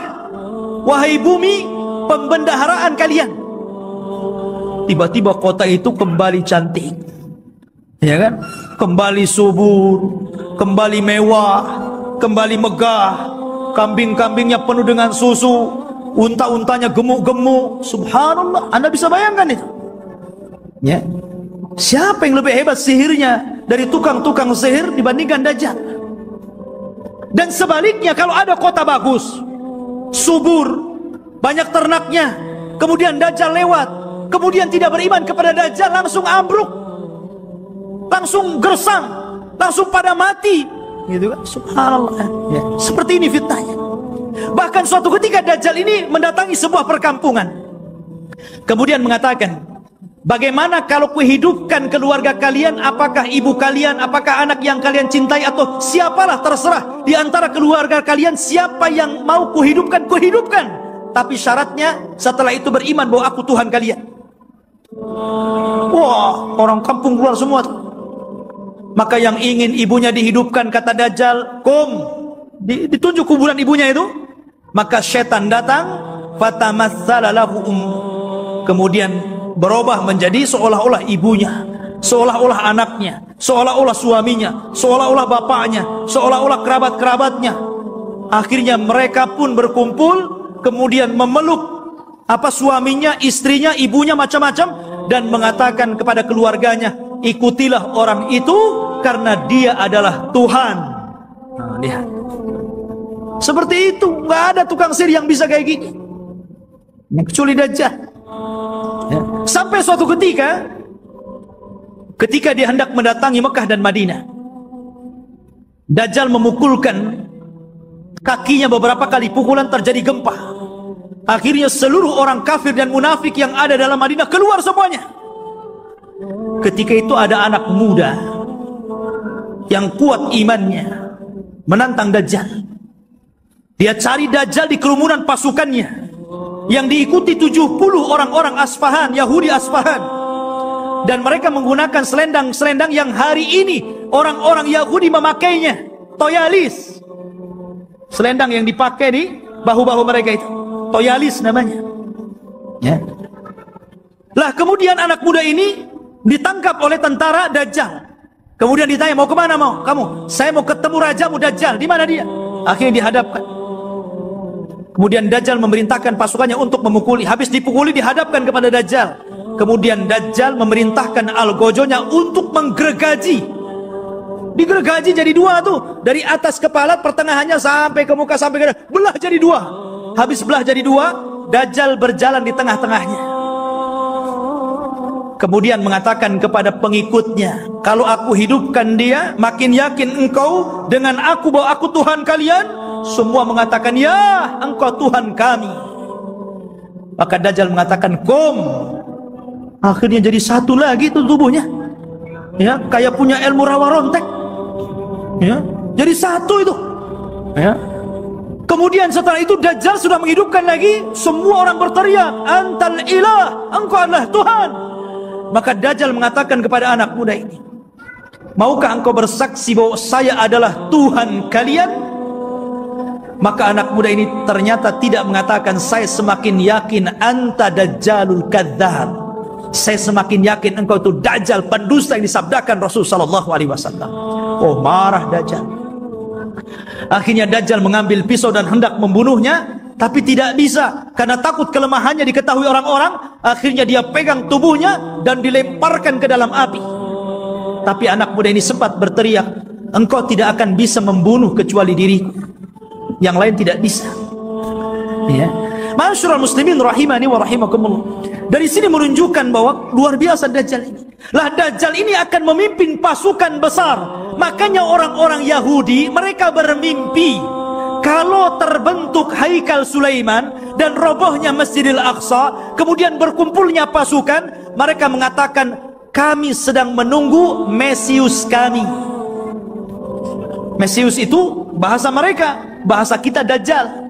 wahai bumi, pembendaharaan kalian. Tiba-tiba kota itu kembali cantik, ya kan? Kembali subur, kembali mewah, kembali megah. Kambing-kambingnya penuh dengan susu, unta-untanya gemuk-gemuk. Subhanallah, Anda bisa bayangkan itu? Ya. Siapa yang lebih hebat sihirnya dari tukang-tukang sihir dibandingkan Dajjal? Dan sebaliknya, kalau ada kota bagus, subur, banyak ternaknya, kemudian Dajjal lewat, kemudian tidak beriman kepada Dajjal, langsung ambruk, langsung gersang, langsung pada mati, gitu kan? Subhanallah. Ya. Seperti ini fitnahnya. Bahkan suatu ketika Dajjal ini mendatangi sebuah perkampungan, kemudian mengatakan, bagaimana kalau kuhidupkan keluarga kalian? Apakah ibu kalian, apakah anak yang kalian cintai, atau siapalah terserah di antara keluarga kalian, siapa yang mau kuhidupkan, kuhidupkan. Tapi syaratnya setelah itu beriman bahwa aku Tuhan kalian. Wah, orang kampung keluar semua tuh. Maka yang ingin ibunya dihidupkan, kata Dajjal, ditunjuk kuburan ibunya itu. Maka setan datang, fatamatsala lahu kemudian berubah menjadi seolah-olah ibunya, seolah-olah anaknya, seolah-olah suaminya, seolah-olah bapaknya, seolah-olah kerabat-kerabatnya. Akhirnya mereka pun berkumpul, kemudian memeluk suaminya, istrinya, ibunya, macam-macam, dan mengatakan kepada keluarganya, ikutilah orang itu karena dia adalah Tuhan. Nah, lihat. Seperti itu, nggak ada tukang sihir yang bisa kayak gini, kecuali Dajjal. Ya. Sampai suatu ketika dia hendak mendatangi Mekah dan Madinah, Dajjal memukulkan kakinya beberapa kali, pukulan terjadi gempa. Akhirnya seluruh orang kafir dan munafik yang ada dalam Madinah keluar semuanya. Ketika itu ada anak muda yang kuat imannya menantang Dajjal. Dia cari Dajjal di kerumunan pasukannya yang diikuti 70 orang-orang Asfahan, Yahudi Asfahan. Dan mereka menggunakan selendang-selendang yang hari ini orang-orang Yahudi memakainya, toyalis. Selendang yang dipakai di bahu-bahu mereka itu, toyalis namanya. Ya. Lah kemudian anak muda ini ditangkap oleh tentara Dajjal. Kemudian ditanya, mau kemana mau kamu? Saya mau ketemu rajamu Dajjal. Di mana dia? Akhirnya dihadapkan. Kemudian Dajjal memerintahkan pasukannya untuk memukuli. Habis dipukuli dihadapkan kepada Dajjal. Kemudian Dajjal memerintahkan algojonya untuk menggergaji. Digergaji jadi dua tuh. Dari atas kepala pertengahannya sampai ke muka sampai ke dalam. Belah jadi dua. Habis belah jadi dua, Dajjal berjalan di tengah-tengahnya. Kemudian mengatakan kepada pengikutnya, kalau aku hidupkan dia, makin yakin engkau dengan aku bahwa aku Tuhan kalian. Semua mengatakan, ya engkau Tuhan kami. Maka Dajjal mengatakan, kum. Akhirnya jadi satu lagi itu tubuhnya, ya, kayak punya ilmu rawa rontek, ya, jadi satu itu, ya. Kemudian setelah itu Dajjal sudah menghidupkan lagi. Semua orang berteriak, antal ilah, engkau adalah Tuhan. Maka Dajjal mengatakan kepada anak muda ini, maukah engkau bersaksi bahwa saya adalah Tuhan kalian? Maka anak muda ini ternyata tidak mengatakan, saya semakin yakin anta dajjalul kadzdzab. Saya semakin yakin engkau itu Dajjal, pendusta yang disabdakan Rasul sallallahu alaihi wasallam. Oh, marah Dajjal. Akhirnya Dajjal mengambil pisau dan hendak membunuhnya, tapi tidak bisa karena takut kelemahannya diketahui orang-orang. Akhirnya dia pegang tubuhnya dan dilemparkan ke dalam api. Tapi anak muda ini sempat berteriak, engkau tidak akan bisa membunuh kecuali diriku, yang lain tidak bisa. Ya. Ma'asyiral muslimin rahimani wa rahimakumullah. Dari sini menunjukkan bahwa luar biasa Dajjal ini. Lah Dajjal ini akan memimpin pasukan besar. Makanya orang-orang Yahudi mereka bermimpi kalau terbentuk Haikal Sulaiman dan robohnya Masjidil Aqsa, kemudian berkumpulnya pasukan, mereka mengatakan, kami sedang menunggu Mesius kami. Mesius itu bahasa mereka, bahasa kita Dajjal.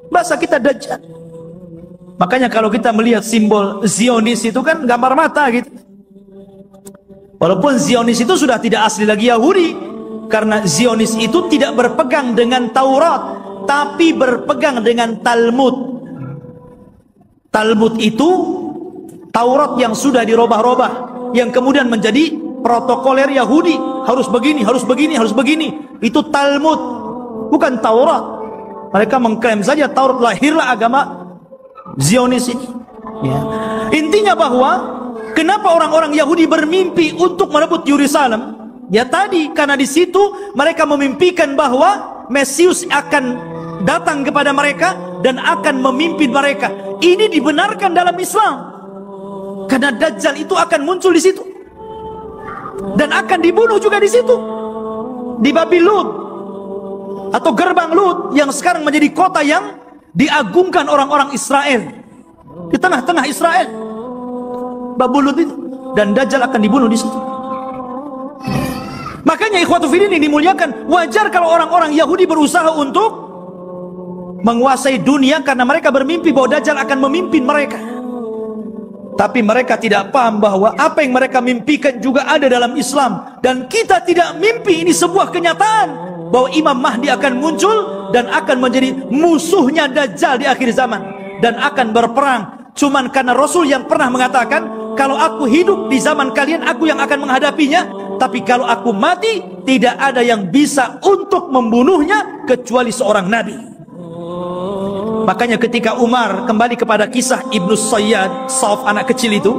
Bahasa kita Dajjal. Makanya kalau kita melihat simbol Zionis itu kan gambar mata gitu. Walaupun Zionis itu sudah tidak asli lagi Yahudi, karena Zionis itu tidak berpegang dengan Taurat, tapi berpegang dengan Talmud. Talmud itu Taurat yang sudah dirobah-robah, yang kemudian menjadi protokoler Yahudi. Harus begini, harus begini, harus begini. Itu Talmud, bukan Taurat. Mereka mengklaim saja Taurat, lahirlah agama Zionis ini. Ya. Intinya bahwa kenapa orang-orang Yahudi bermimpi untuk merebut Yerusalem? Ya tadi karena di situ mereka memimpikan bahwa Mesius akan datang kepada mereka dan akan memimpin mereka. Ini dibenarkan dalam Islam. Karena Dajjal itu akan muncul di situ dan akan dibunuh juga di situ, di Babil Lut atau gerbang Lut yang sekarang menjadi kota yang diagungkan orang-orang Israel di tengah-tengah Israel, Babil Lut itu, dan Dajjal akan dibunuh di situ. Makanya ikhwatu fillah ini dimuliakan, wajar kalau orang-orang Yahudi berusaha untuk menguasai dunia karena mereka bermimpi bahwa Dajjal akan memimpin mereka. Tapi mereka tidak paham bahwa apa yang mereka mimpikan juga ada dalam Islam, dan kita tidak mimpi, ini sebuah kenyataan bahwa Imam Mahdi akan muncul dan akan menjadi musuhnya Dajjal di akhir zaman dan akan berperang. Cuman karena Rasul yang pernah mengatakan, kalau aku hidup di zaman kalian, aku yang akan menghadapinya, tapi kalau aku mati, tidak ada yang bisa untuk membunuhnya kecuali seorang nabi. Makanya ketika Umar kembali kepada kisah Ibnu Sayyad, Sauf anak kecil itu,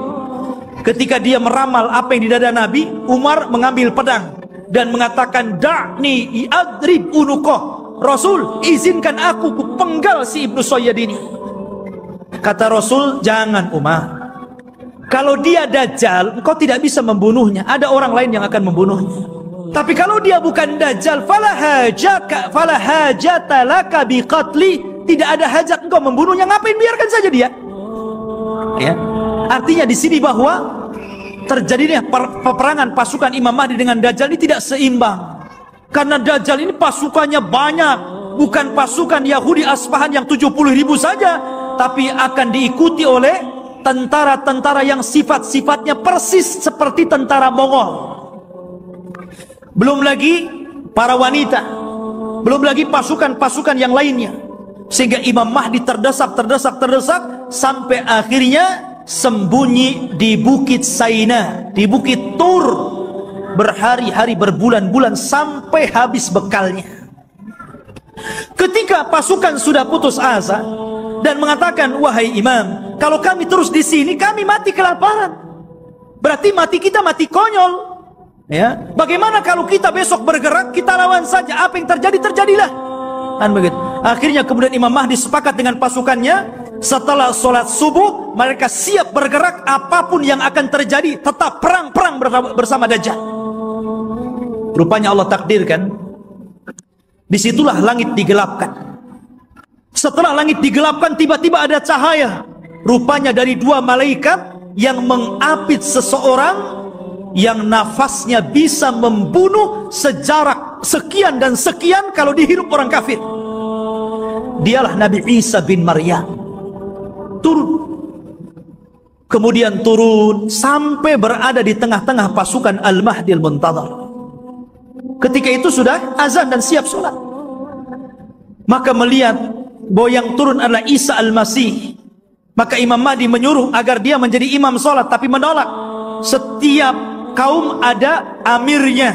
ketika dia meramal apa yang di dada Nabi, Umar mengambil pedang dan mengatakan, da'ni adrib unuqah. Rasul, izinkan aku kupenggal si Ibnu Sayyad ini. Kata Rasul, jangan Umar, kalau dia Dajjal, engkau tidak bisa membunuhnya, ada orang lain yang akan membunuhnya. Tapi kalau dia bukan Dajjal, fala hajata laka biqatli, tidak ada hajat engkau membunuhnya, ngapain, biarkan saja dia. Ya. Artinya di sini bahwa terjadinya peperangan pasukan Imam Mahdi dengan Dajjal ini tidak seimbang. Karena Dajjal ini pasukannya banyak, bukan pasukan Yahudi Asfahan yang 70.000 saja, tapi akan diikuti oleh tentara-tentara yang sifat-sifatnya persis seperti tentara Mongol. Belum lagi para wanita, belum lagi pasukan-pasukan yang lainnya. Sehingga Imam Mahdi terdesak sampai akhirnya sembunyi di Bukit Saina, di Bukit Tur, berhari-hari, berbulan-bulan sampai habis bekalnya. Ketika pasukan sudah putus asa dan mengatakan, wahai imam, kalau kami terus di sini kami mati kelaparan, berarti mati kita mati konyol. Ya, bagaimana kalau kita besok bergerak, kita lawan saja, apa yang terjadi terjadilah. Kan begitu. Akhirnya kemudian Imam Mahdi sepakat dengan pasukannya, setelah sholat subuh mereka siap bergerak, apapun yang akan terjadi tetap perang bersama Dajjal. Rupanya Allah takdirkan, disitulah langit digelapkan. Setelah langit digelapkan, tiba-tiba ada cahaya, rupanya dari dua malaikat yang mengapit seseorang yang nafasnya bisa membunuh sejarak sekian dan sekian kalau dihirup orang kafir. Dialah Nabi Isa bin Maryam. Turun, kemudian turun sampai berada di tengah-tengah pasukan Al-Mahdi Al-Muntadhar. Ketika itu sudah azan dan siap sholat. Maka melihat bahwa yang turun adalah Isa Al-Masih, maka Imam Mahdi menyuruh agar dia menjadi imam sholat, tapi menolak. Setiap kaum ada amirnya,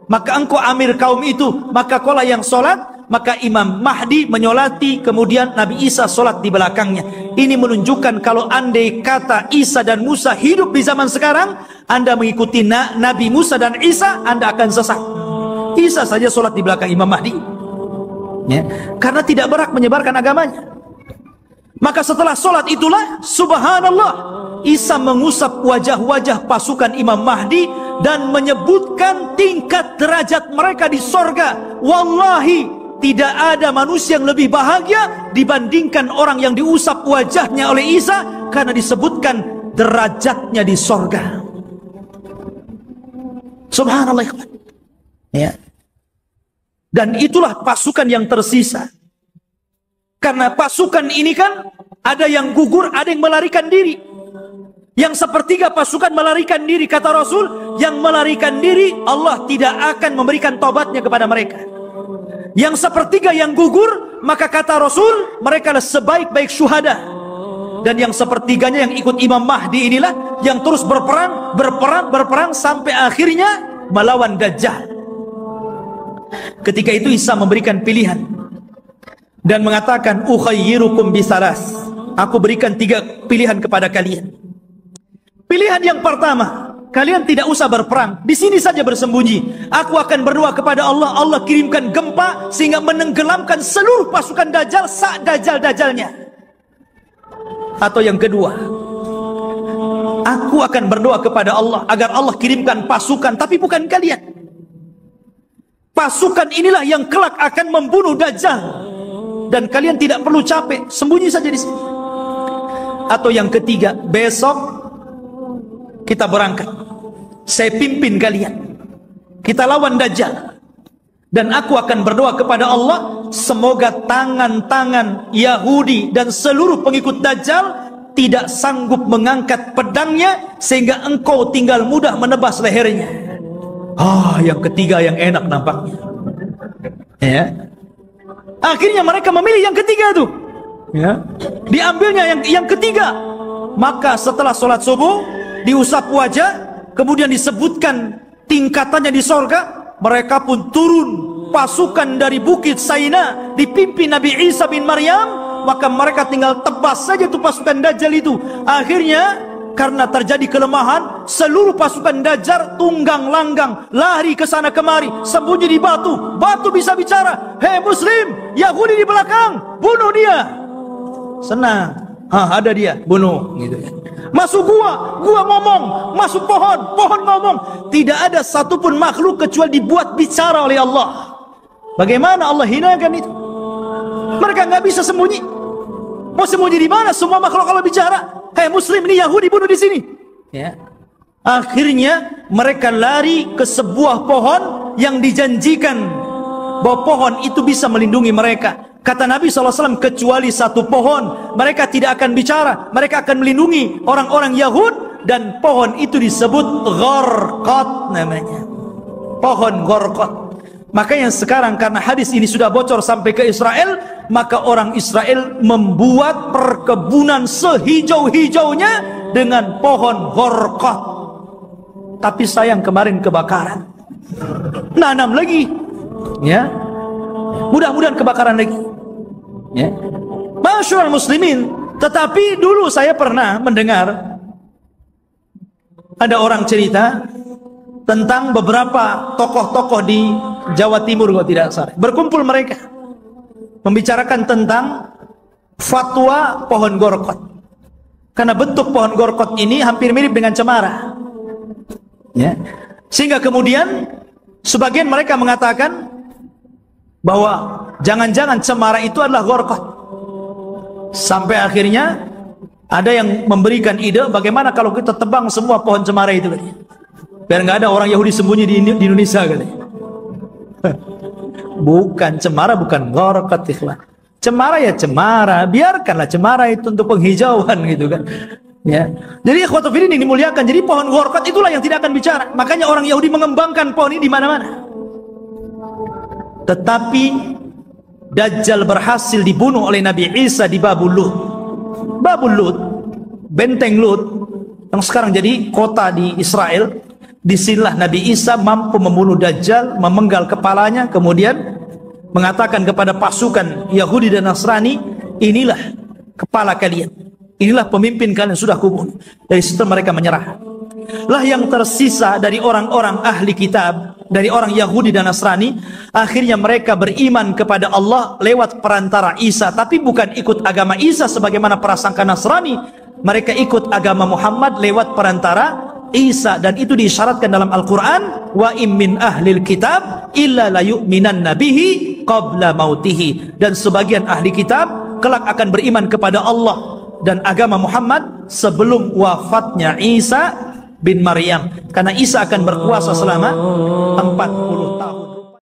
maka engkau amir kaum itu, maka kaulah yang sholat. Maka Imam Mahdi menyolati, kemudian Nabi Isa sholat di belakangnya. Ini menunjukkan kalau andai kata Isa dan Musa hidup di zaman sekarang, Anda mengikuti Nabi Musa dan Isa, Anda akan sesat. Isa saja sholat di belakang Imam Mahdi, ya, karena tidak berhak menyebarkan agamanya. Maka setelah sholat itulah, subhanallah, Isa mengusap wajah-wajah pasukan Imam Mahdi dan menyebutkan tingkat derajat mereka di sorga. Wallahi, tidak ada manusia yang lebih bahagia dibandingkan orang yang diusap wajahnya oleh Isa, karena disebutkan derajatnya di sorga. Subhanallah. Ya. Dan itulah pasukan yang tersisa. Karena pasukan ini kan ada yang gugur, ada yang melarikan diri. Yang sepertiga pasukan melarikan diri, kata Rasul, yang melarikan diri Allah tidak akan memberikan taubatnya kepada mereka. Yang sepertiga yang gugur, maka kata Rasul, mereka adalah sebaik-baik syuhada. Dan yang sepertiganya yang ikut Imam Mahdi inilah yang terus berperang sampai akhirnya melawan Dajjal. Ketika itu Isa memberikan pilihan dan mengatakan, ukhayyirukum bisalas, aku berikan 3 pilihan kepada kalian. Pilihan yang pertama, kalian tidak usah berperang, di sini saja bersembunyi. Aku akan berdoa kepada Allah, Allah kirimkan gempa sehingga menenggelamkan seluruh pasukan Dajjal saat Dajjal-Dajjalnya. Atau yang kedua, aku akan berdoa kepada Allah agar Allah kirimkan pasukan, tapi bukan kalian. Pasukan inilah yang kelak akan membunuh Dajjal, dan kalian tidak perlu capek, sembunyi saja di sini. Atau yang ketiga, besok kita berangkat, saya pimpin kalian, kita lawan Dajjal, dan aku akan berdoa kepada Allah, semoga tangan-tangan Yahudi dan seluruh pengikut Dajjal tidak sanggup mengangkat pedangnya sehingga engkau tinggal mudah menebas lehernya. Yang ketiga yang enak nampaknya, ya. Akhirnya mereka memilih yang ketiga itu, ya. Diambilnya yang ketiga. Maka setelah sholat subuh, diusap wajah, kemudian disebutkan tingkatannya di sorga. Mereka pun turun, pasukan dari Bukit Saina dipimpin Nabi Isa bin Maryam. Maka mereka tinggal tebas saja tuh pasukan Dajjal itu. Akhirnya karena terjadi kelemahan, seluruh pasukan Dajjal tunggang langgang, lari ke sana kemari, sembunyi di batu. Batu bisa bicara, hei Muslim, Yahudi di belakang, bunuh dia. Senang, ada dia, bunuh, gitu ya. Masuk gua ngomong. Masuk pohon ngomong. Tidak ada satupun makhluk kecuali dibuat bicara oleh Allah. Bagaimana Allah hinakan itu? Mereka nggak bisa sembunyi. Mau sembunyi di mana? Semua makhluk Allah bicara. Hei Muslim, ini Yahudi bunuh di sini. Ya. Akhirnya mereka lari ke sebuah pohon yang dijanjikan bahwa pohon itu bisa melindungi mereka. Kata Nabi SAW, kecuali satu pohon mereka tidak akan bicara, mereka akan melindungi orang-orang Yahud, dan pohon itu disebut Gharqad namanya, pohon Gharqad. Makanya sekarang karena hadis ini sudah bocor sampai ke Israel, maka orang Israel membuat perkebunan sehijau-hijaunya dengan pohon Gharqad. Tapi sayang kemarin kebakaran, nanam lagi, ya, mudah-mudahan kebakaran lagi. Ya. Masyaallah muslimin, tetapi dulu saya pernah mendengar ada orang cerita tentang beberapa tokoh-tokoh di Jawa Timur kalau tidak salah. Berkumpul mereka membicarakan tentang fatwa pohon Gharqad. Karena bentuk pohon Gharqad ini hampir mirip dengan cemara. Ya. Sehingga kemudian sebagian mereka mengatakan bahwa jangan-jangan cemara itu adalah Gharqad. Sampai akhirnya ada yang memberikan ide, bagaimana kalau kita tebang semua pohon cemara itu, biar nggak ada orang Yahudi sembunyi di Indonesia, katanya. Bukan cemara, bukan Gharqad, ikhwan. Cemara ya cemara, biarkanlah cemara itu untuk penghijauan gitu kan. Ya. Jadi ikhwatul fillah ini dimuliakan. Jadi pohon Gharqad itulah yang tidak akan bicara. Makanya orang Yahudi mengembangkan pohon ini di mana-mana. Tetapi Dajjal berhasil dibunuh oleh Nabi Isa di Babul Lut. Babul Lut, benteng Lut yang sekarang jadi kota di Israel. Disinilah Nabi Isa mampu membunuh Dajjal, memenggal kepalanya, kemudian mengatakan kepada pasukan Yahudi dan Nasrani, inilah kepala kalian, inilah pemimpin kalian, sudah kubunuh. Dari situ mereka menyerah. Lah yang tersisa dari orang-orang ahli kitab, dari orang Yahudi dan Nasrani, akhirnya mereka beriman kepada Allah lewat perantara Isa, tapi bukan ikut agama Isa sebagaimana prasangka Nasrani. Mereka ikut agama Muhammad lewat perantara Isa, dan itu diisyaratkan dalam Al-Quran, wa im min ahlil kitab illa la yu'minan nabihi qabla mautihi. Dan sebagian ahli kitab kelak akan beriman kepada Allah dan agama Muhammad sebelum wafatnya Isa bin Maryam, karena Isa akan berkuasa selama 40 tahun.